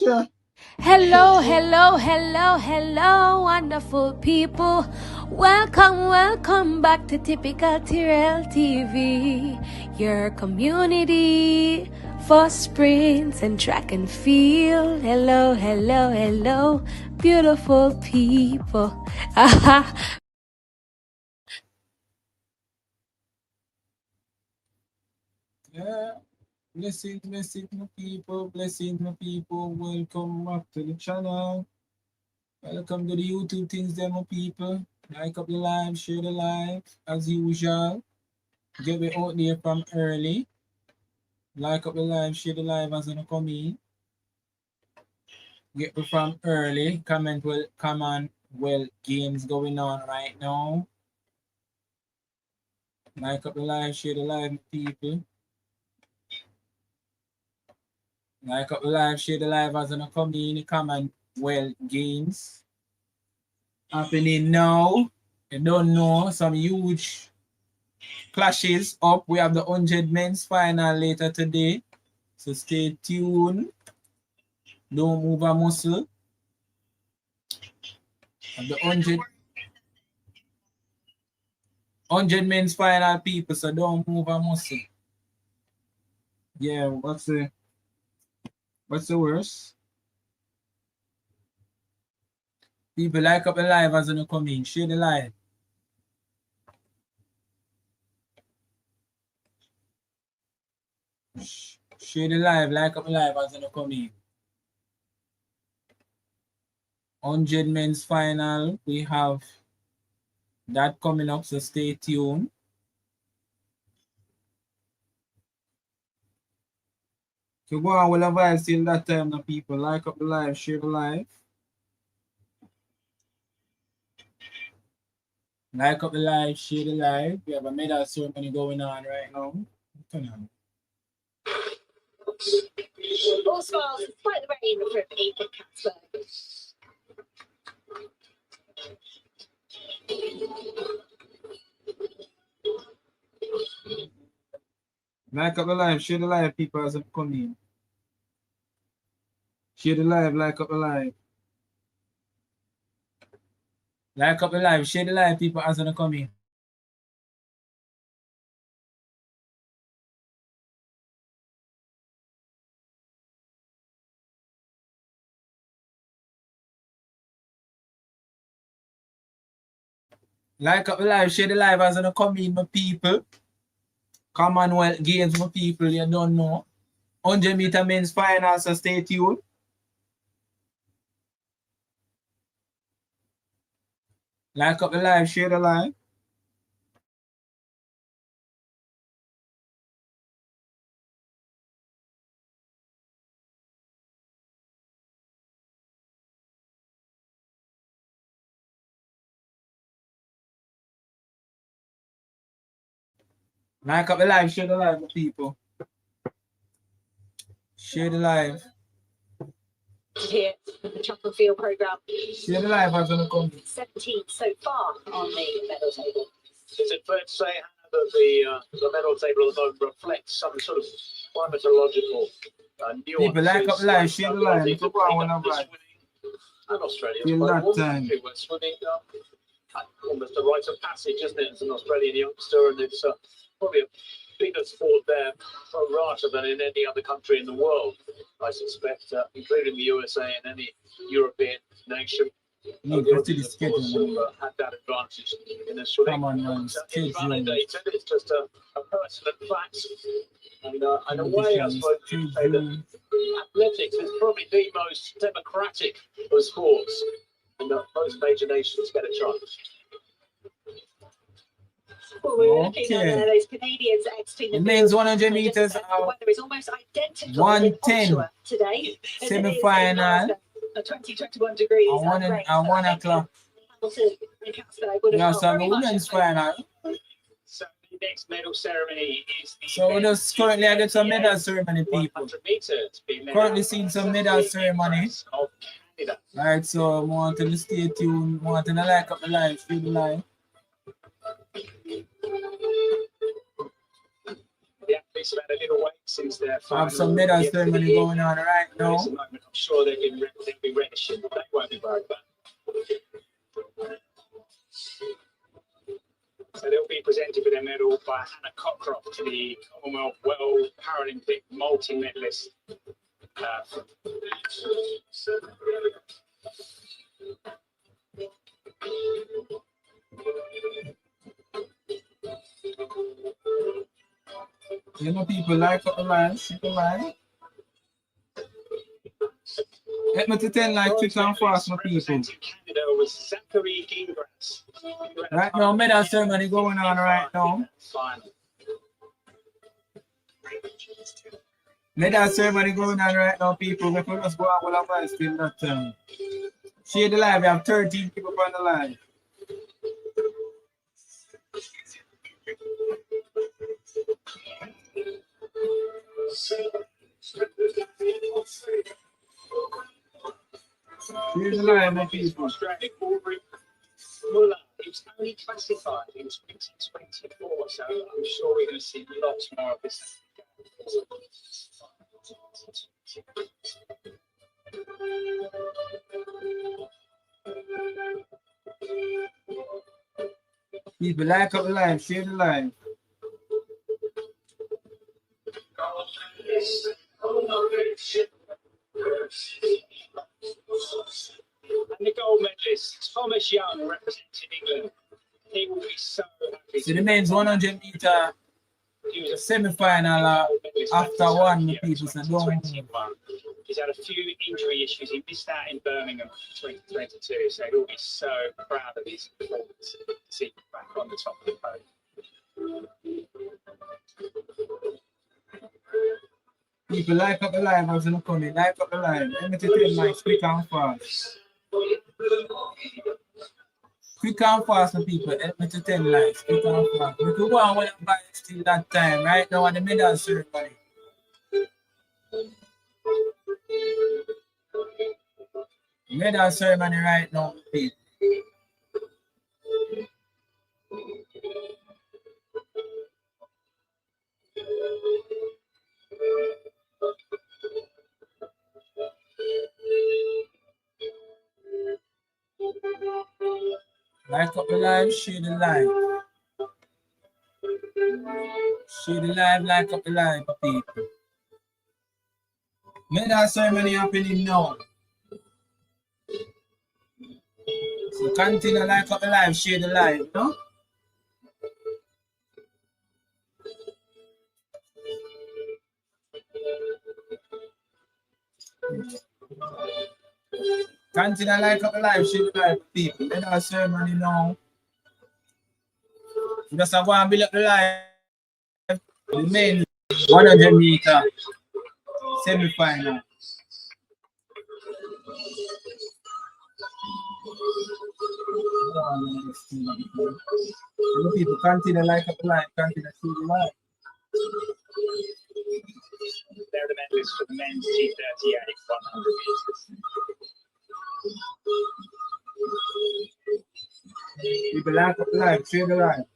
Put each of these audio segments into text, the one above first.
Yeah. Hello, hello, hello, hello, wonderful people. Welcome, welcome back to Typical Tyrell TV, your community for sprints and track and field. Hello, hello, hello, beautiful people. Yeah. Blessings, my people. Blessings, my people. Welcome back to the channel. Welcome to the YouTube things, there, my people. Like up the live, share the live, as usual. Get me out there from early. Like up the live, share the live as I come in. Get me from early. Comment well games going on right now. Like up the live, share the live, my people. Like up the live, share the live as I come in. The Commonwealth games happening now. You don't know, some huge clashes up. We have the 100 men's final later today. So stay tuned. Don't move a muscle. Have the 100 men's final, people, so don't move a muscle. Yeah, what's the worst? People, like up the live as you come in. Share the live. Share the live, like up the live as you come in. 100 men's final. We have that coming up, so stay tuned. So go on, we'll advise till that time, the people. Like up the live, share the live. Like up the live, share the live. We have a medal ceremony going on right now. Turn on. All smiles despite the rain from Ethan Catsburg. Like up the live, share the live, people, as I'm coming. Share the live, like up the live. Like up the live, share the live, people, as I'm coming. Like up the live, share the live as I'm coming, my people. Commonwealth Games, my people, you don't know. 100-meter men's final, so stay tuned. Like up the live, share the live. Like up the live, share the live, my people. Share the live. Here with the track and field programme. Share the live as I'm coming. 17 so far on the medal table. Is it fair to say, Hannah, that the medal table at the moment reflects some sort of climatological nuances? People, like up the live, share the live. Look what I want to And Australia, till that time. we're swimming almost a rite of passage, isn't it, as an Australian youngster, and it's probably a bigger sport there for rather than in any other country in the world, I suspect, including the USA and any European nation. No, go to the schedule. Had that advantage in the swimming. Come on, man. Invalidated. It's just a pertinent fact. And in a way, I suppose you could say that athletics is probably the most democratic of sports, and that most major nations get a chance. Well, we're looking at those Canadians exiting the men's 100 meters. The weather is almost identical 110 today. semi-final. 20-21 degrees. At 1 o'clock. Yeah, so the women's final. So the next medal ceremony is the. So we just currently I get some medal ceremony, people. Currently seeing some medal ceremony. Alright, so I want to stay tuned. I want to like up the live, feel the live. The athletes have had a little wait since their I final. have some medal ceremony going on right now. At the moment, I'm sure they'll be reddish. They won't be worried about it. So they'll be presented with a medal by Hannah Cockcroft, the Commonwealth World Paralympic multi-medalist. You know, people like up the line, people like. Let me to tell like quick and fast, my people. Canada was Zachary Gingras. Right now, medal ceremony going on right now. Medal ceremony going on right now, people. We can just go out with a while still not. Share the live, we have 13 people on the line. Here's the line, my people. Muller, he was only classified in 2024, so I'm sure we're going to see lots more of this. People like up the line, share the line. And the gold medalist, Thomas Young, representing England. He will be so happy. So the men's 100 meter semi-final after one, people. So don't. He's had a few injury issues. He missed out in Birmingham 2022, so he'll be so proud of his performance to see him back on the top of the podium. People like up the line, I was in the comment, like up the line. Let me tell you, like, quick and fast. Quick and fast, my people. Let me tell you, like, quick and fast. We could go on with the bike still that time, right now at the medal ceremony. Medal ceremony right now, people. Like up the live, share the live. Share the live, like up the live, people. Medal ceremony happening now. So continue like up the live, share the live, no? Continue like up the live, share the live, people. Medal ceremony now. Just go and build up the live. The main 100 meter semi-final. People continue like up the live, continue to see the live. They're the medalists for the men's T38 100 meters. People like up the live, share the live.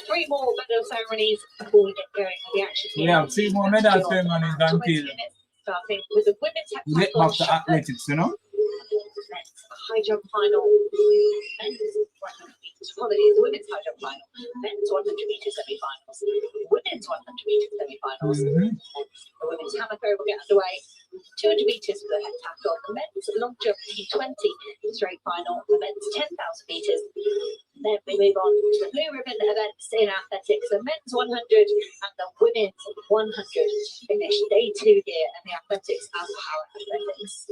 Three more medal ceremonies before we get going with the action. Yeah, 3 more medal ceremonies until starting with the women's we get back to athletics, you know? Next, high jump final. Men's 100 meters. Apologies, women's high jump final. Men's 100 meter semi-finals. Women's 100 meter semi-finals. The women's hammer throw will get underway. 200 meters for the head tackle. The men's long jump T20 straight final. The men's 10,000 meters. Then we move on to the blue ribbon events in athletics. The men's 100 and the women's 100 finish day 2 here in the athletics and para athletics.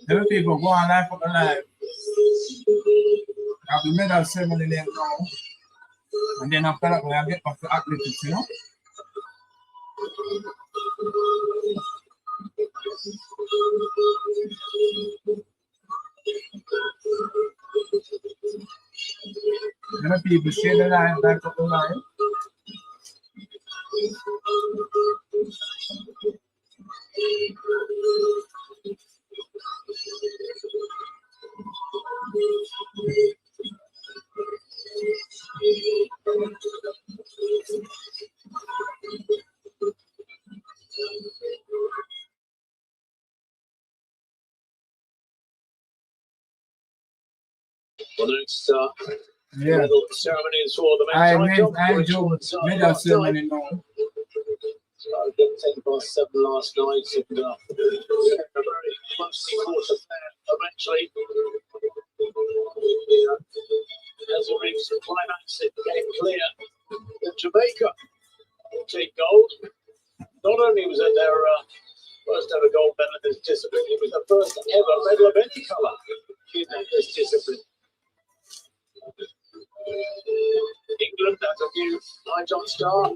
Every people go on live for the live. I'll be medal ceremony there now. And then after that, we'll get back to athletics, you know? Let people share the live, like up the live. Well, the next Yeah. medal ceremony is for the I men's high jump, I which enjoyed was medal last night. ceremony now. Started at 10:07 last night, and a very closely fought affair eventually. As it reached the climax, it became clear that Jamaica will take gold. Not only was it their first ever gold medal in this discipline, it was the first ever medal of any colour in this discipline. England has a new high jump star.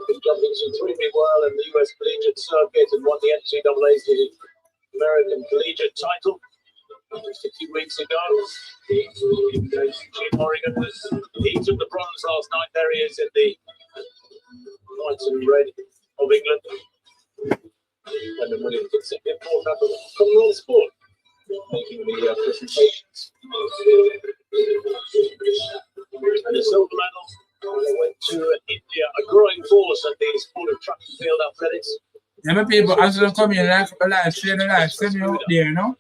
Been jumping supremely well in the US collegiate circuit and won the NCAA's American collegiate title just a few weeks ago in Eugene, Oregon. He took the bronze last night. There he is in the white and red of England. And then William Dixon, important member of the Commonwealth sport, making the presentations. And the silver medal went to India, a growing force at the sport of track and field athletics. Yeah, my people, as you come in, like up the live, share the live, send me out there, you know?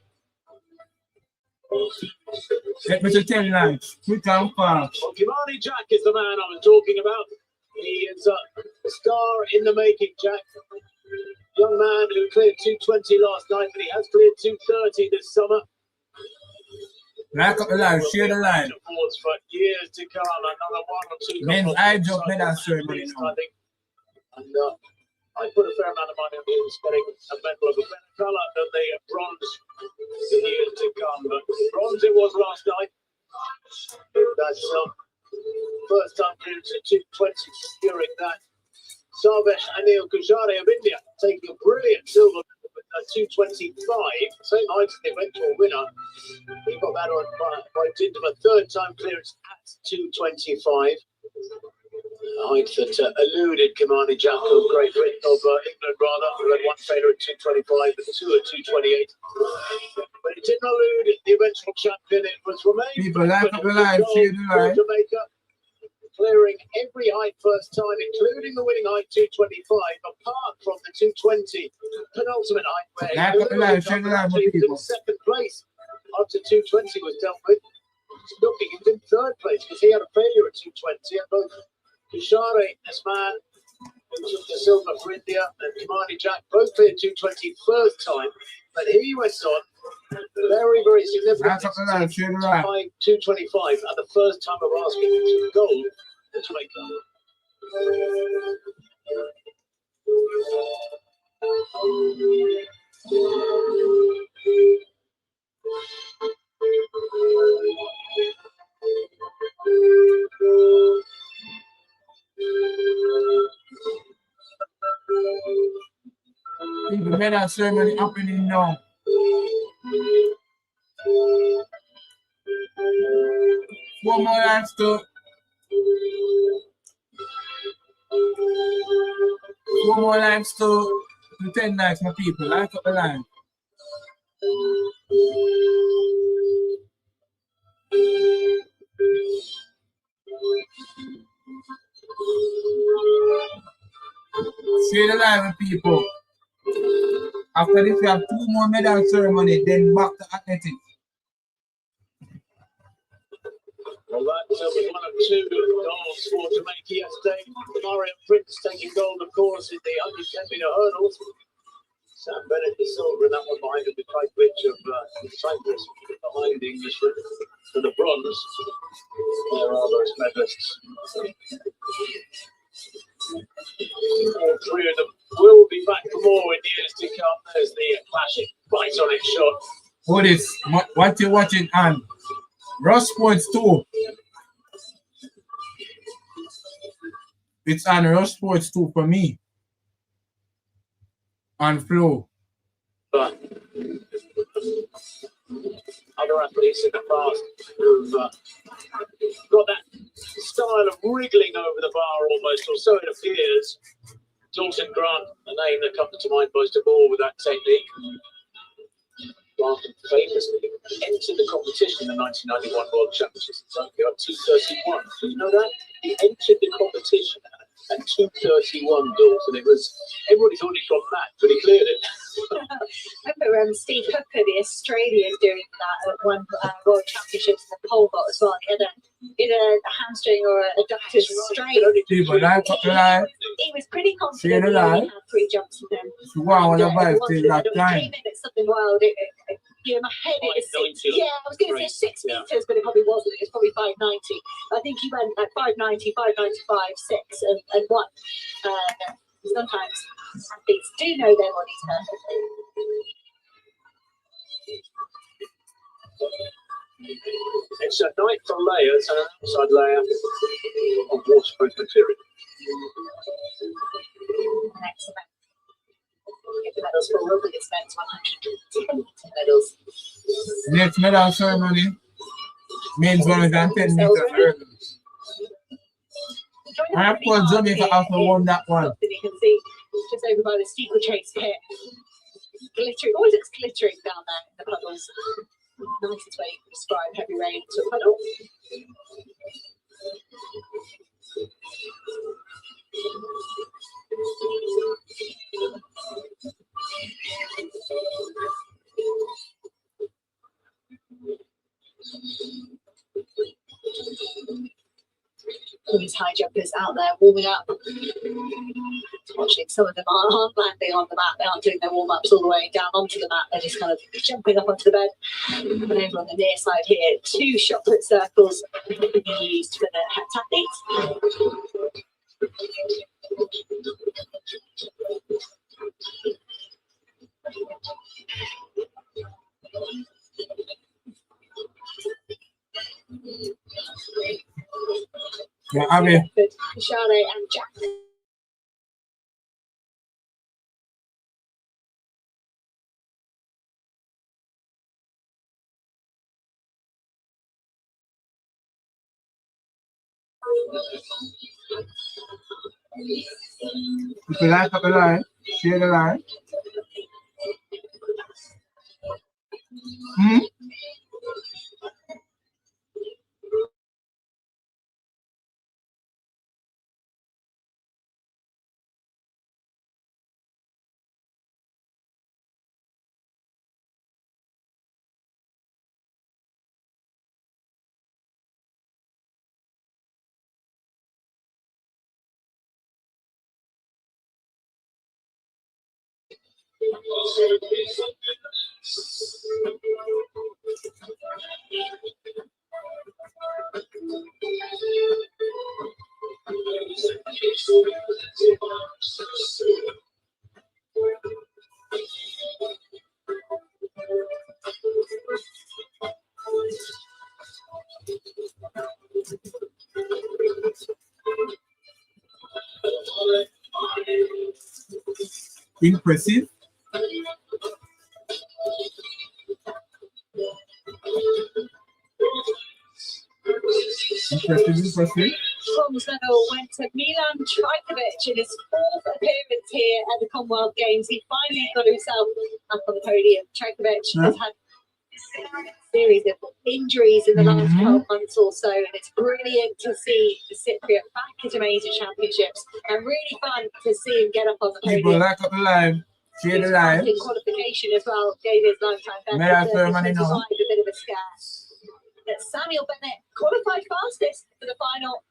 Let me tell you, like, quick and fast. Well, Kimani Jack is the man I was talking about. He is a star in the making, Jack. Young man who cleared 220 last night, but he has cleared 230 this summer. Like up the live, share the live. Awards for years to come. Another one or two. Men's high jump medal ceremony now. I think. And I put a fair amount of money on him getting a medal of a better colour than the bronze in years to come. But bronze it was last night. That's first time clearance at 220 securing that. Sarvesh Anil Gujari of India taking a brilliant silver medal with a 225, same height as the eventual winner. He got that on by dint of a third time clearance at 225. A height that eluded Kimani Jack of Great Britain, of England rather, who had one failure at 225 and two at 228. But it didn't elude the eventual champion. It was remained. People, like up the live, share the live. Jamaica, clearing every height first time, including the winning height 225, apart from the 220 penultimate height where like up the live, share the live, my people. Second place after 220 was dealt with. Looking, he was in third place because he had a failure at 220, and both Kishare, this man who took the silver for India, and Kimani Jack both cleared 220 first time, but he went on very, very significant. 225 at the first time of asking for gold in Jamaica. People, medal ceremony happening now. One more live to one more lives to 10 likes, my people. Like up the line. Share the live, my people. After this, we have two more medal ceremony, then back to athletics. Well, that was one of two goals for Jamaica yesterday. Mario Prince taking gold, of course, in the 110 metre hurdles. Sam Bennett is silver, and that one behind him, the tight pitch of Cyprus behind the Englishman for the bronze. There are those medalists. All three of them will be back for more in years to come. There's the classic right on it shot. What is what you watching on Rush Sports 2? It's on Rush Sports 2 for me. On Flow. other athletes in the past who've got that style of wriggling over the bar almost, or so it appears. Dalton Grant, the name that comes to mind most of all with that technique. Grant famously entered the competition in the 1991 World Championships in Tokyo at 2:31. Did you know that? He entered the competition at 2:31, Dalton. It was, everybody thought he'd gone mad, but he cleared it. I remember Steve Hooker, the Australian, doing that at one World Championships in the pole vault as well. He had a hamstring or a adductor strain. People like up the line. He was pretty See confident the he only line? had 3 jumps in them. Wow, what And, about he wanted till that it, but time? It came in at something wild. My head is 590. yeah, I was going to say 6 Yeah. meters, but it probably wasn't. It was probably 590. I think he went at 590, 595, 6, and 1. Sometimes athletes do know their bodies perfectly. It's a night for layers and an outside layer of waterproof material. Next event. The medals for World Biggest Men's 110 medals. Next medal ceremony. Men's 110 meters hurdles. And of course, Jamaica also won that one. You can see just over by the steeplechase pit. Glittering, always looks glittering down there in the puddles. Nicest way you can describe heavy rain to a puddle. All these high jumpers out there warming up. Watching some of them aren't landing on the mat. They aren't doing their warm-ups all the way down onto the mat. They're just kind of jumping up onto the bed. And over on the near side here, 2 shot put circles being used for the heptathletes. Yeah, I mean, Shade and Jack. if you like up the line, share the line. Impressive. Impressive. Bronze medal went to Milan Trajkovic in his 4th appearance here at the Commonwealth Games. He finally got himself up on the podium. Trajkovic has had a series of injuries in the last 12 months or so, and it's brilliant to see the Cypriot back at a major championships, and really fun to see him get up on the podium. People like up the line, share the line. In qualification as well, gave his lifetime best. Medal ceremony now. A bit of a scare. But Samuel Bennett qualified fastest for the final.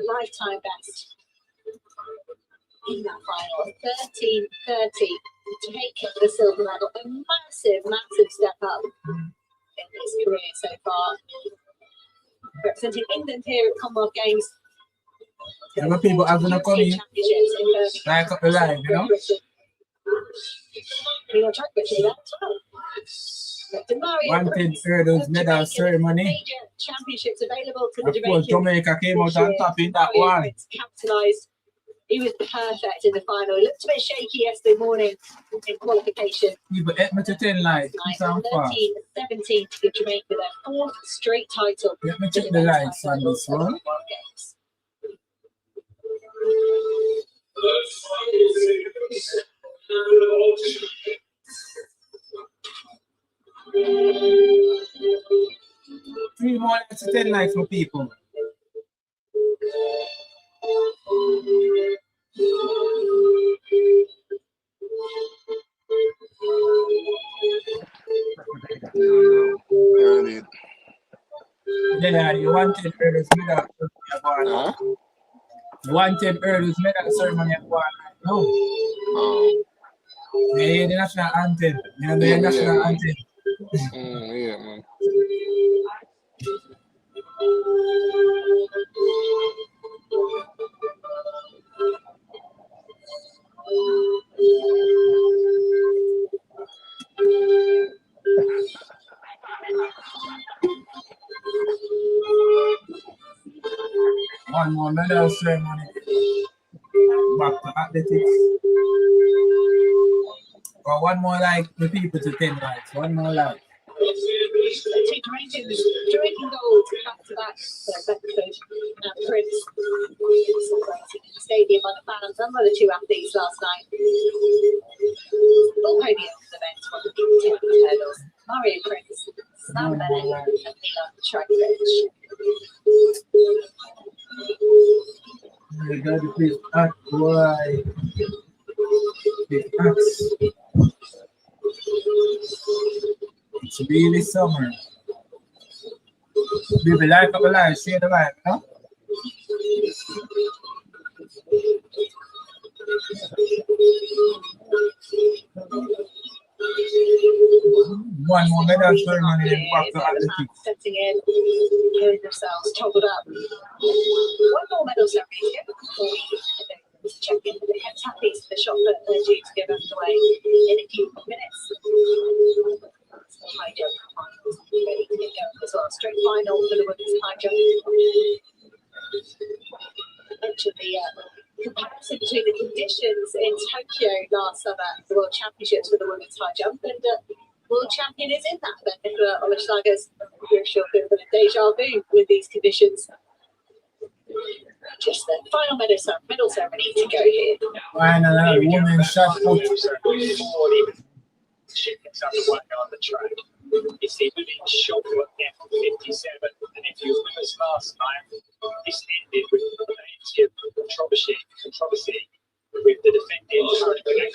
Lifetime best in that final, 13:30 to take the silver medal. A massive step up in his career so far. Representing England here at Commonwealth Games. There were people having a come in, like up the line, you know. Milan Trajkovic is there as well. 110 hurdles medal ceremony. Major championships available to the Of course, Jamaicans. Jamaica came out on top in that one. Capitalised He was perfect in the final. He looked a bit shaky yesterday morning in qualification. People hit me to 10 lights. 13-17 to give Jamaica their 4th straight title. Let me check the lights on this one. 3 more lights to 10 lights for people. Then you wanted earliest medal ceremony. Huh? You wanted earliest medal ceremony at one night. No. Yeah, the national anthem. You know the national anthem. Yeah, man. One more medal ceremony. Back to athletics. Or one more like the people to 10 lights. One more like. Drinking gold back-to-back Beckford and Prince celebrating in the stadium by the fans and by the 2 athletes last night. Full podium for the men's 110 hurdles. Mario Prince, Sam Bennett, and Milan Trajkovic. You gotta please act why. It's really summer. Baby, like up the light, share the light, huh? One more medal ceremony and back to athletics. Setting in, hearing themselves toggled up. One more medal ceremony to go before we check in with the head athletes for the shot that they're due to get underway in a few minutes. High jump finals ready to get going as well. Straight final for the women's high jump. Mentioned the comparison between the conditions in Tokyo last summer, the World Championships for the women's high jump, and world champion is in that. But Nicola Olashaga's sure feel a bit of deja vu with these conditions. Just the final medal ceremony to go here. Final women's shot put. She picks up the work on the track. It's the women's shot put F57, and if you remember last night, this ended with plenty of controversy with the defending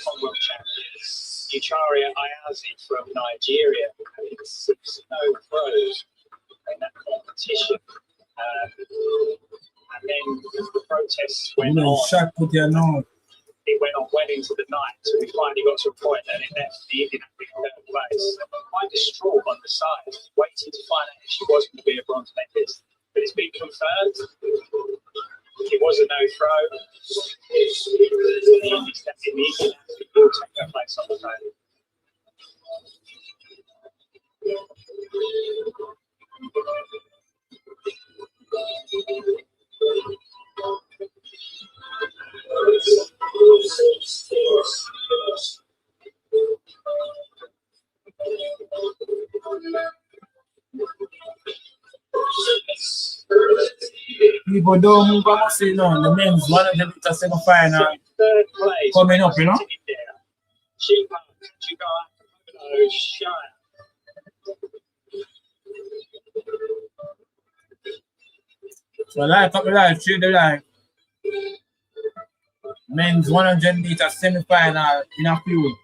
Commonwealth champions, Ucharia Ayazi from Nigeria, having 6 no throws in that competition. And then the protests went on. Shot put your nose. It went on well into the night, so we finally got to a point that it left the Indian athlete in third place. Quite distraught on the side, waiting to find out if she was going to be a bronze medalist. But it's been confirmed. It was a no throw. The Indian athlete will take her place on the phone. People don't move on, say no. The men's 100-meter semi-final Third place coming up, you know. So like up the live, share the live. Men's 100-meter semi-final in a few.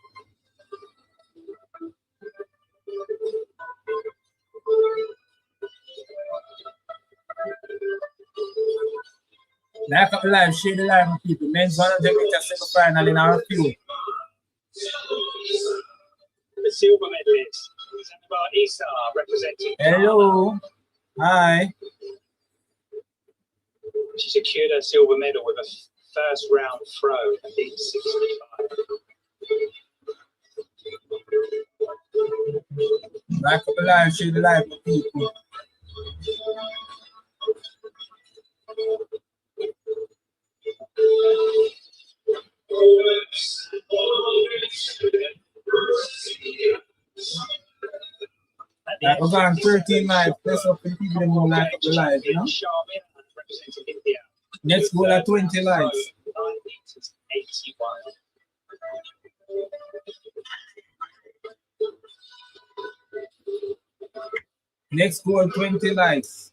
Like up the live, share the live with people. Men's 100-meter semi-final in a few. The silver medalist, Zanzibar Isa, representing. Hello. Hi. She secured her silver medal with a first round throw at 65. Like up the live, share the live with people. Like, we're going 13 live. That's up for the people that don't like up the live, you know? Next goal at 20 likes. Next goal, 20 likes.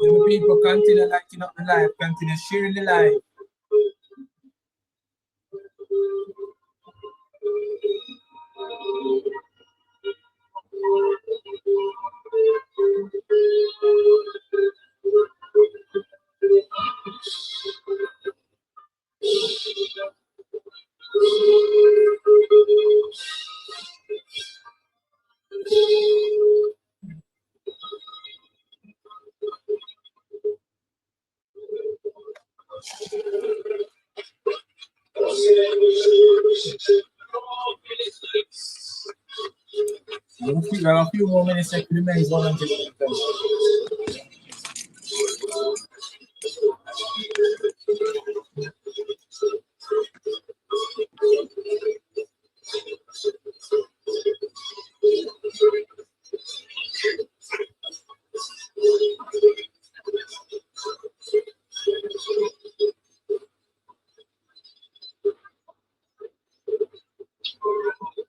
The people continue liking up the live, continue sharing the live. We'll figure out a few more minutes to the men's 100 meters.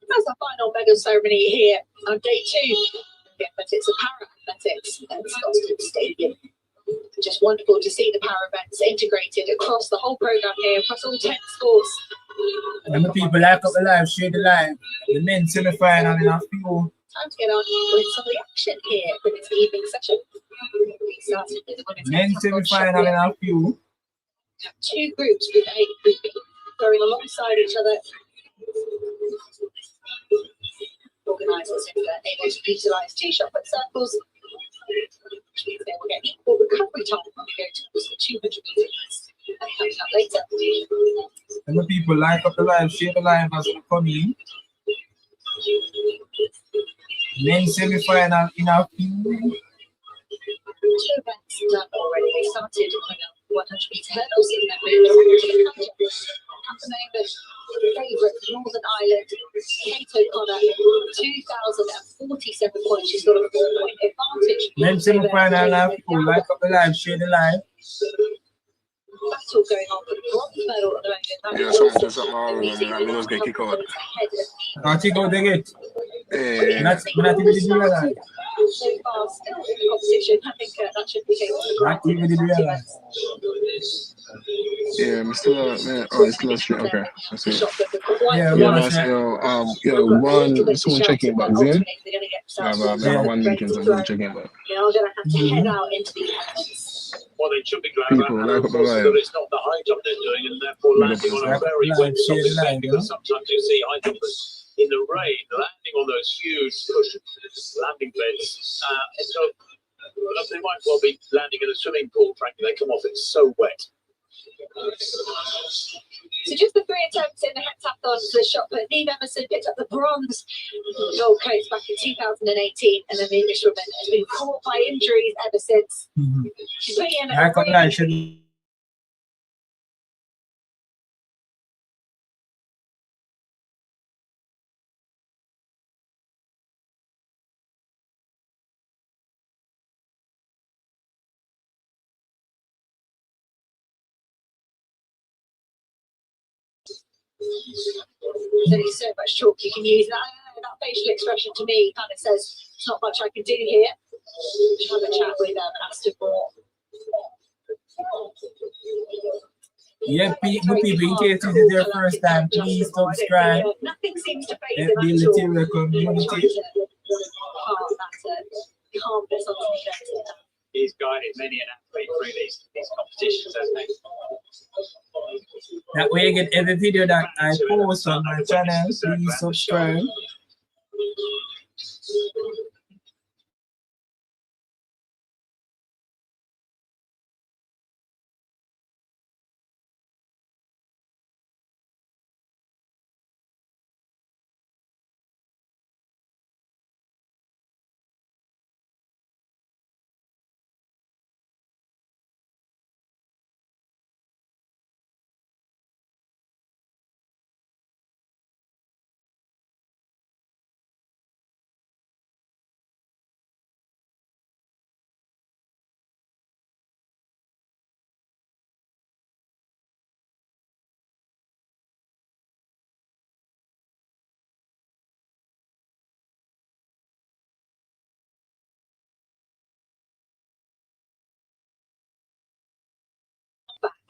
That's the final medal ceremony here on day 2 of the athletics of para athletics at Scotstoun Stadium. Just wonderful to see the para events integrated across the whole program here, across all 10 sports. And the people like up the live, share the live. The men's semi-final in a few. Time to get on with some of the action here for this evening session. We started with the women's Men's semi-final in a few. 2 groups with A group B going alongside each other. Organisers are able to utilise 2 shot-put circles, which means they will get equal recovery time when we go towards the 200 metres. That comes up later. And the people like up the live, share the live as we come in. Men's semi-final in a few. 2 events done already. They started with a 100 metre hurdles in that move. At the moment, favourite Northern Ireland, Kate O'Connor, 2,047 points. She's got a 4-point advantage. Men's semi-final in a few. Like up the live, share the live. Battle going on for the bronze medal at the moment. Yeah, something wrong with them. I mean, let's get kicked out. Can't you go there yet? Hey, Not even did realize. So fast in the competition, I think that should be Not even did realize. yeah, I'm still, man. Oh, it's still straight. Okay, I see. Yeah, Yeah, man, so, one, someone checking back there. Yeah, one meeting, so someone checking back. You're going to have to head out into the elements. Well, they should be glad about that, of course, that it's not the high jump they're doing, and therefore landing on a very wet topic, because sometimes you see high jumpers in the rain landing on those huge landing beds. And so they might well be landing in a swimming pool, frankly. They come off, it's so wet. So just the 3 attempts in the heptathlon for the shot put. Neve Emerson picked up the bronze Gold Coast back in 2018, and then the Englishwoman has been caught by injuries ever since. She's putting in a really There's only so much talk you can use. That facial expression to me kind of says it's not much I can do here. Have a chat with Aston Moore. Yeah, people, in case this is their first time, please subscribe. Nothing seems to Help build the material community. calmness on the He's guided many an athlete through these competitions, hasn't he? That way you get every video that I post on my channel. Please subscribe.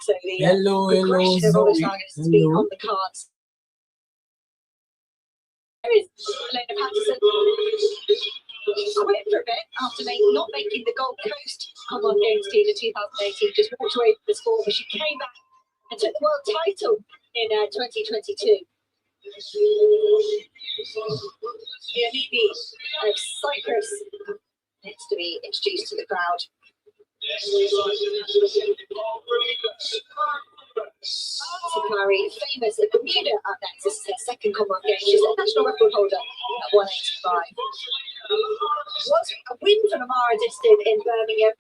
So the Hello, progression of all the Zoe. targets to be Hello. on the cards. There is Elena Patterson. Quit for a bit after not making the Gold Coast Commonwealth Games team in 2018. Just walked away from the sport, but she came back and took the world title in 2022. Leonidi of Cyprus needs to be introduced to the crowd. Sakari, famous at Bermuda up next. This is her second Commonwealth Games. She's a national record holder at 185. Was a win for Lamara Distin in Birmingham.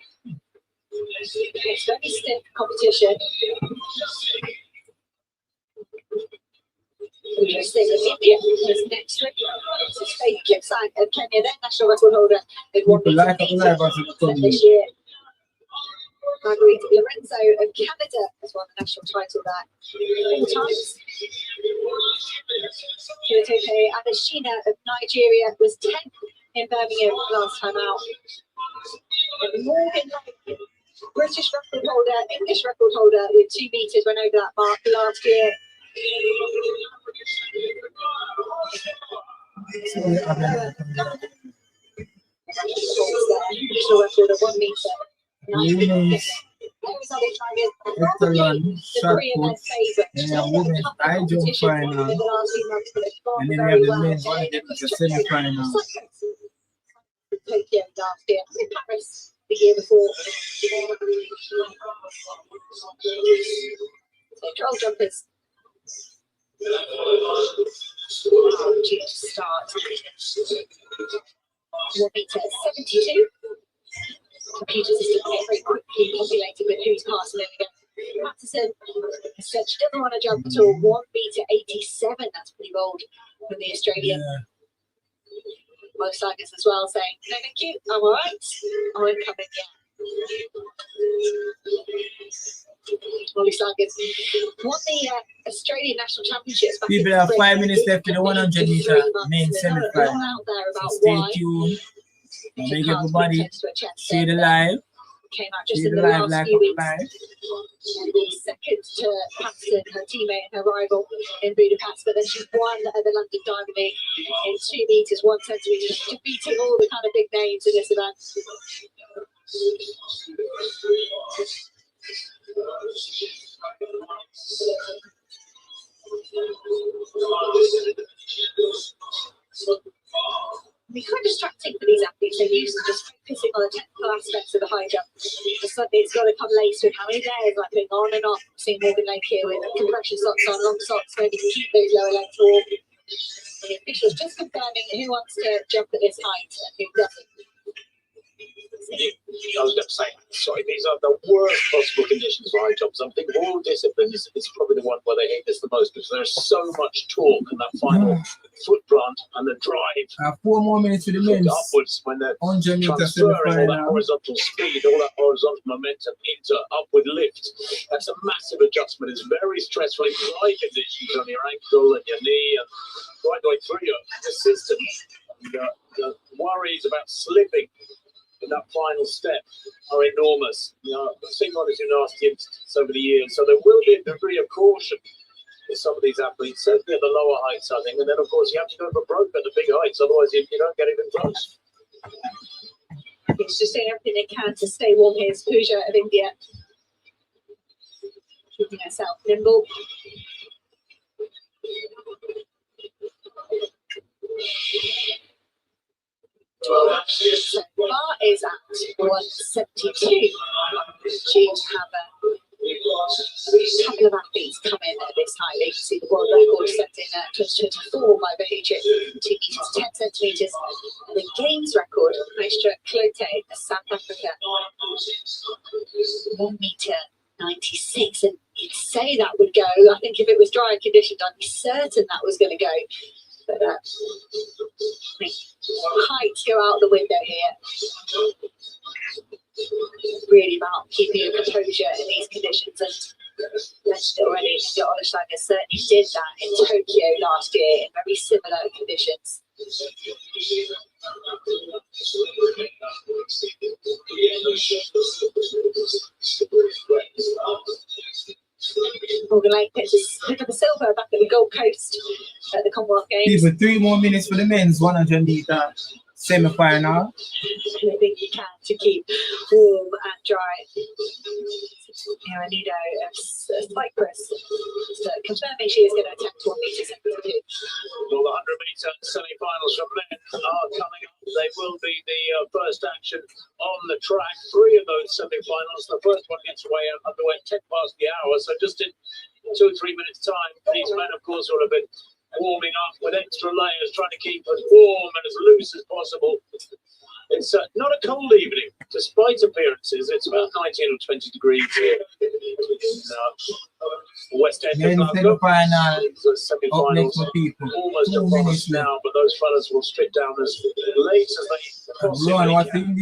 It's very stiff competition. Interesting. India was next week. This is Faith Kipsang of Kenya, their national record holder in 1 meter this year. Marguerite Lorenzo of Canada has won the national title there 4 times. Kyotoke Adeshina of Nigeria was 10th in Birmingham last time out. And Morgan Lake, British record holder, English record holder with 2 meters, went over that mark last year. National record of 1 meter. Women's Echelon shot put and a women's high jump final, and then we have the men's one again with the semi-final. Tokyo last year, in Paris the year before. So troll jumpers. Due to start. 1 meter 72. Computer system very quickly populated with who's passing in again. Patterson said she doesn't want to jump at all. 1 meter 87. That's pretty bold for the Australian. Yeah. Most Tigers as well saying, no, thank you, I'm all right. I'm coming again. Molly Sagas won the Australian National Championships. People have 5 minutes left in the 100 meter main semi-final. So stay tuned. Make everybody share the live. Came out just share in the the live, last like few weeks. live. Second to Patterson, her teammate and her rival in Budapest, but then she won at the London Diamond League in 2 meters 1 centimeter, defeating all the kind of big names in this event. It's quite distracting for these athletes. They're used to just focusing on the technical aspects of the high jump. But suddenly it's got to come laced with how many layers, like going on and off. Seeing Morgan Lake here with compression socks on, long socks, maybe to keep those lower legs warm. And the officials just confirming who wants to jump at this height and who doesn't. I was going to say, sorry, these are the worst possible conditions for high jumps. I think of all disciplines, it's probably the one where they hate this the most because there's so much torque in that final foot plant and the drive. 4 more minutes for the men's upwards when they're 100 meter transferring all that semi-final. horizontal speed, all that horizontal momentum into upward lift. That's a massive adjustment. It's very stressful in dry conditions on your ankle and your knee and right the way through your system. The worries about slipping in that final step are enormous. You know, I've seen one or two nasty incidents over the years, so there will be a degree of caution with some of these athletes, certainly at the lower heights, I think. And then, of course, you have to go for broke at the big heights, otherwise you don't get even close. He's just doing everything they can to stay warm. Here's Pooja of India, keeping herself nimble. So bar is at 172. Due to have a couple of athletes come in at this height. You can see the world record set in 2024 by Bahujit, 2 meters 10 centimeters, and the games record, Maestra Clote of South Africa, 1 meter 96. And you'd say that would go. I think if it was dry conditions, I'd be certain that was going to go. But heights go out the window here. Really about keeping your composure in these conditions, and mentioned already, Olashanga certainly did that in Tokyo last year in very similar conditions. Morgan Lake picked up a silver back at the Gold Coast at the Commonwealth Games. People, 3 more minutes for the men's 100 meter semi-final. Anything you can to keep warm and dry. Anido of Cyprus confirming she is going to attempt 1 meter 72. Well, the 100 meter semi-finals from men are coming up. They will be the first action on the track. 3 of those semi-finals. The first one gets underway at 10 past the hour. So just in 2 or 3 minutes' time, these men, of course, will have been warming up with extra layers, trying to keep as warm and as loose as possible. It's not a cold evening, despite appearances. It's about 19 or 20 degrees here in West End of Glasgow. Semi-finals almost upon us now, but those fellas will strip down as late as they possibly can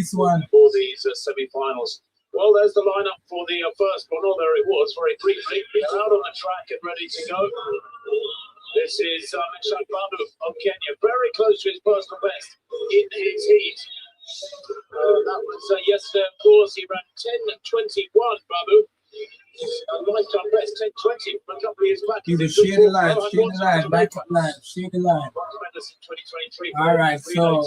for these semi-finals. Well, there's the lineup for the first one, or there it was very briefly. They're out on the track and ready to go. This is Meshad Babu of Kenya, very close to his personal best in his heat. That was yesterday, of course. He ran 10:21, Babu. A lifetime best, 10:20 from a couple of years back. Share the line, back up line, share the line. All right, so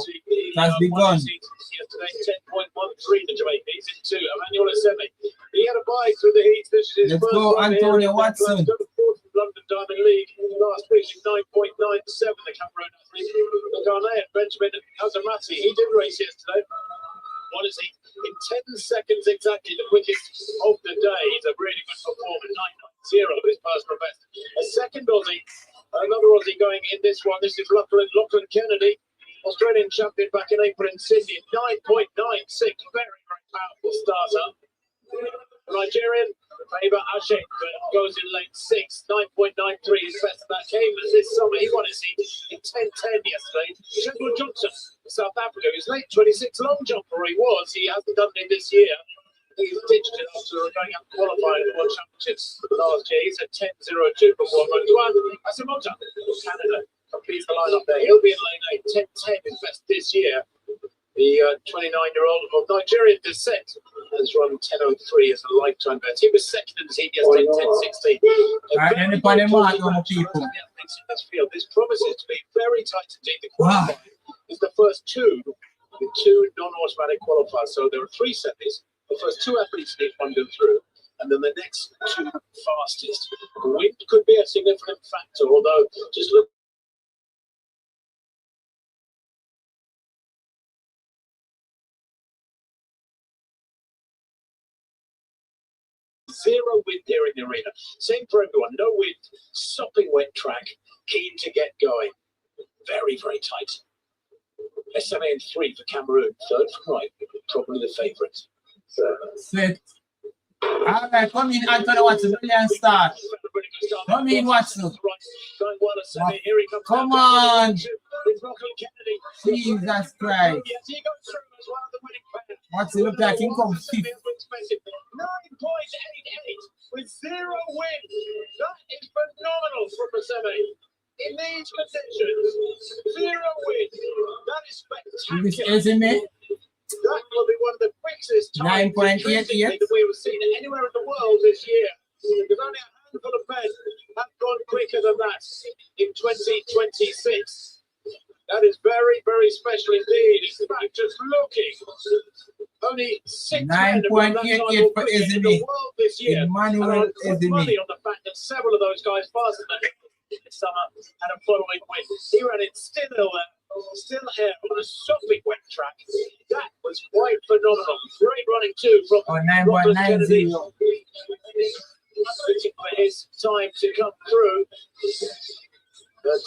that's begun. Yesterday, 10.13, the Jamaican. He's into Emmanuel Asemi. He had a bye through the heat. This is his Let's first go, one Antonio here Watson. London Diamond League last week, 9.97. The Cameroon athlete. The Ghanaian Benjamin Azamati, he did race yesterday. What is he? In 10 seconds exactly, the quickest of the day. He's a really good performer. 9.90 his personal best. A second Aussie, another Aussie going in this one. This is Lachlan Kennedy, Australian champion back in April in Sydney. 9.96, very, very powerful starter. Nigerian Faber Ashe goes in lane 6, 9.93. His best of that came this summer. He won his heat in 10:10 yesterday. Sheffield Johnson, South Africa, his late 26 long jumper he was. He hasn't done it this year. He ditched it after going up qualifying at the World Championships last year. He's at 10.02 before Antoine Asimota, Canada, completes the lineup there. He'll be in lane 8, 10:10 his best this year. The 29-year-old of Nigerian descent has run 10:03 as a lifetime best. He was second in the heat yesterday, 10:16. This promises to be very tight indeed. The qualifying is the first two non-automatic qualifiers. So there are 3 semis. The first 2 athletes in each one go through, and then the next 2 fastest. Wind could be a significant factor, although just look. Zero wind here in the arena. Same for everyone. No wind. Sopping wet track. Keen to get going. Very, very tight. SMA in 3 for Cameroon. Third from right. Probably the favourite. Set. All right, come in, Anthony Watson. Brilliant start. Come in, Watson. Come on. Jesus Christ. Watson look like he comes 5th. 9.88 with 0 win. That is phenomenal from Asemi. In these conditions, 0 win. That is spectacular. That will be one of the quickest times that we have seen anywhere in the world this year. Because only a handful of men have gone quicker than that in 2026. That is very, very special indeed. In fact, just looking, only 6 men have won that 9.88 title for in the world this year. Emmanuel and I put money Ezini. on the fact that several of those guys faster than him this summer and a following win. He ran it still here on a sopping wet track. That was quite phenomenal. Great running too from Oh, Robert Kennedy. 9.90. Waiting for his time to come through. But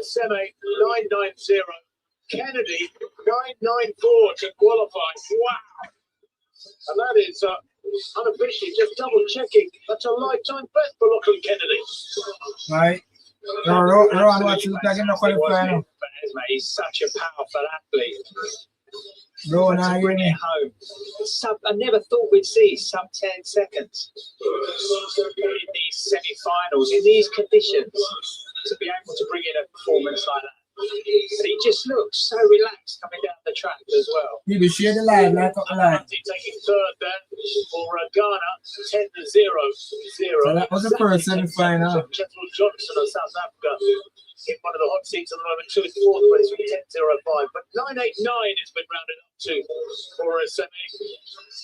Seme 990. Kennedy 994 to qualify. Wow. And that is unofficially just double checking. That's a lifetime best for Lachlan Kennedy. Right. Rowan, what you look like in the qualifier? He's such a powerful athlete. Rowan, To are you bring in? it home. I never thought we'd see sub 10 seconds in these semi-finals, in these conditions, to be able to bring in a performance like that. And he just looks so relaxed coming down the track as well. People share the live, like up the live. Taking third there for Ghana, 10-0. So that was the first semi-final. Chetwell Johnson of South Africa in one of the hot seats at the moment, to his fourth place with 10.05. But 9.89 has been rounded up to for a semi.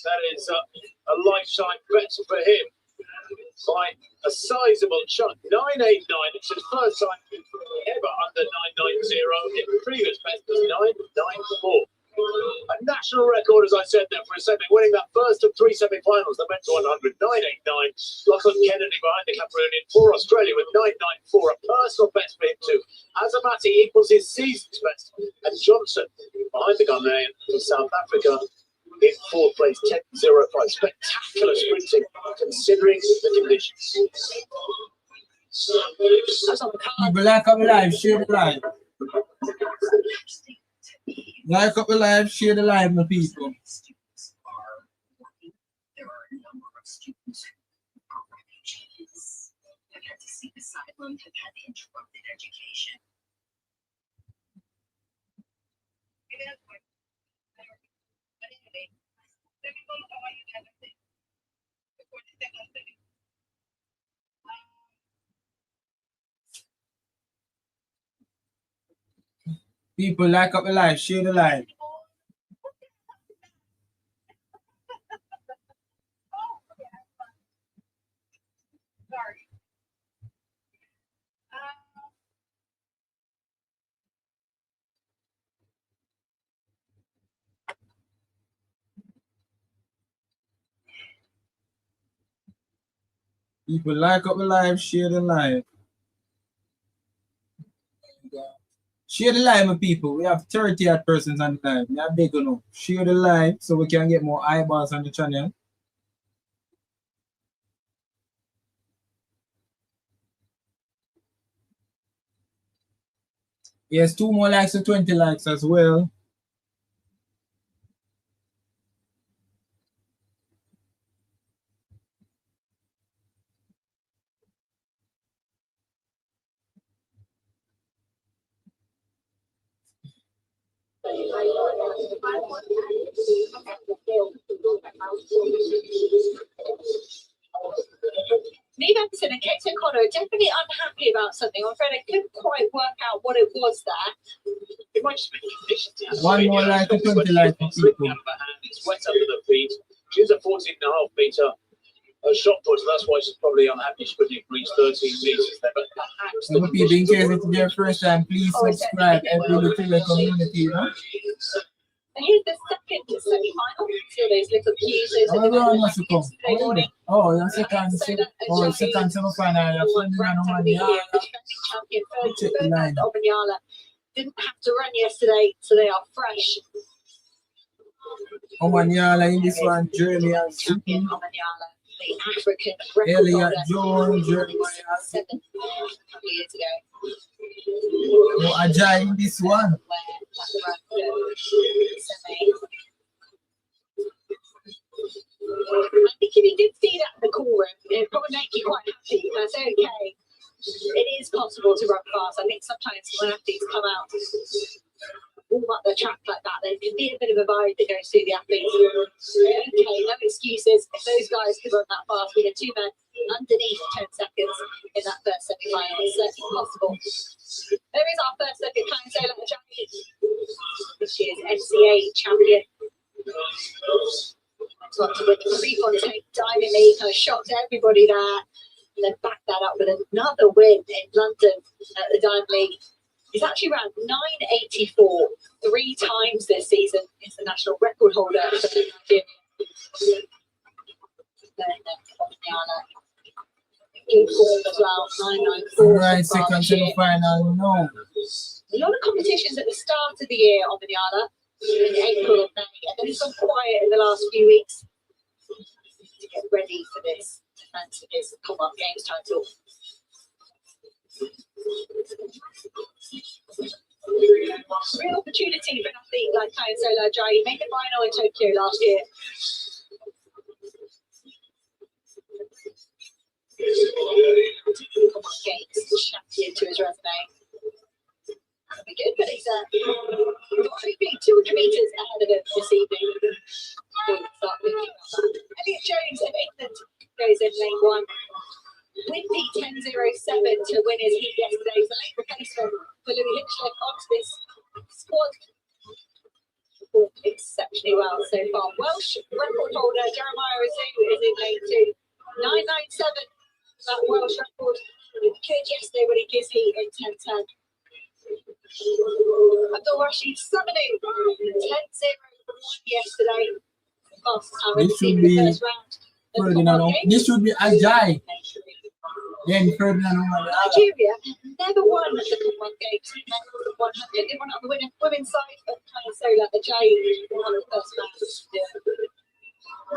That is a lifetime bet for him by a sizable chunk. 9.89. It's his first time ever under 9.90. In previous best was 9.94. A national record, as I said there, for a semi, winning that first of 3 semi-finals, the men's 100, 9.89. Lachlan Kennedy behind the Cameroonian for Australia with 9.94, a personal best for him too. Azamati equals his season's best, and Johnson behind the Ghanaian for South Africa in fourth place, 10.05. Spectacular sprinting, considering the conditions. People like up the live, share the live. Like up the live, share the live, my people. There are a number of students who are refugees, have had to seek asylum, have had interrupted education. People like up the live, share the live. People like up the live, share the live. Share the live, my people. We have 30 odd persons on the live. We are big enough. Share the live so we can get more eyeballs on the channel. Yes, 2 more likes to 20 likes as well. Neve Anderson and Kate O'Connor are definitely unhappy about something. I'm afraid I couldn't quite work out what it was there. It might just be conditions. One more like to 20 likes, people. It's wet under the feet. She's a 14.5 metre shot put, so that's why she's probably unhappy she couldn't reach 13 metres there. But perhaps So people, in case it's their first time, please subscribe every little community, you know? And here's the second semi-final. See those little cues. Oh, everyone wants to come. Oh, your second semi-final, your friend Omanyala. Champion Omanyala didn't have to run yesterday, so they are fresh. Omanyala in this one, Jeremy and Champion Omanyala, the African record Elliot holder. Jones, Jeremy 7 a couple of years ago. No, Ajay in this one. I think if you did see that in the call room, it'd probably make you quite happy. That's okay. It is possible to run fast. I think sometimes when athletes come out, warm up the track like that, there can be a bit of a vibe that goes through the athletes. Okay, no excuses. If those guys could run that fast, we had 2 men underneath 10 seconds in that first semi-final. It's certainly possible. There is our first look at Klein Solar Jackie. This year's NCA champion. Went on to win the Prefontaine Diamond League, kind of shocked everybody there. And then backed that up with another win in London at the Diamond League. He's actually ran 984 3 times this season. He's the national record holder for Nigeria. Good form as well, 994. Right, second semi-final, no. A lot of competitions at the start of the year on Manyala in April and May, and then it's gone quiet in the last few weeks to get ready for this defence of his Commonwealth Games title. Real opportunity for an athlete like Kai Sola Ajayi. Made the final in Tokyo last year. Commonwealth Games champion to his resume. That'll be good, but he's hoping 200 metres ahead of him this evening. We'll start thinking about that. Elliot Jones of England goes in lane 1. Windy 10.07 to win his heat yesterday. So late replacement for Louis Hinchcliffe onto this squad. Performed exceptionally well so far. Welsh record holder Jeremiah Azu is in lane 2. 9.97. That Welsh record. Good yesterday when he gives heat in 10.10. Abdul Rashid summoning 10.01 yesterday. Fastest time we've seen in the first round. Ferdinand, this should be Ajayi. Then Ferdinand. Nigeria never won the Commonwealth Games. Never won 100. They won on the women's side, but Kai Sola Ajayi won the first match.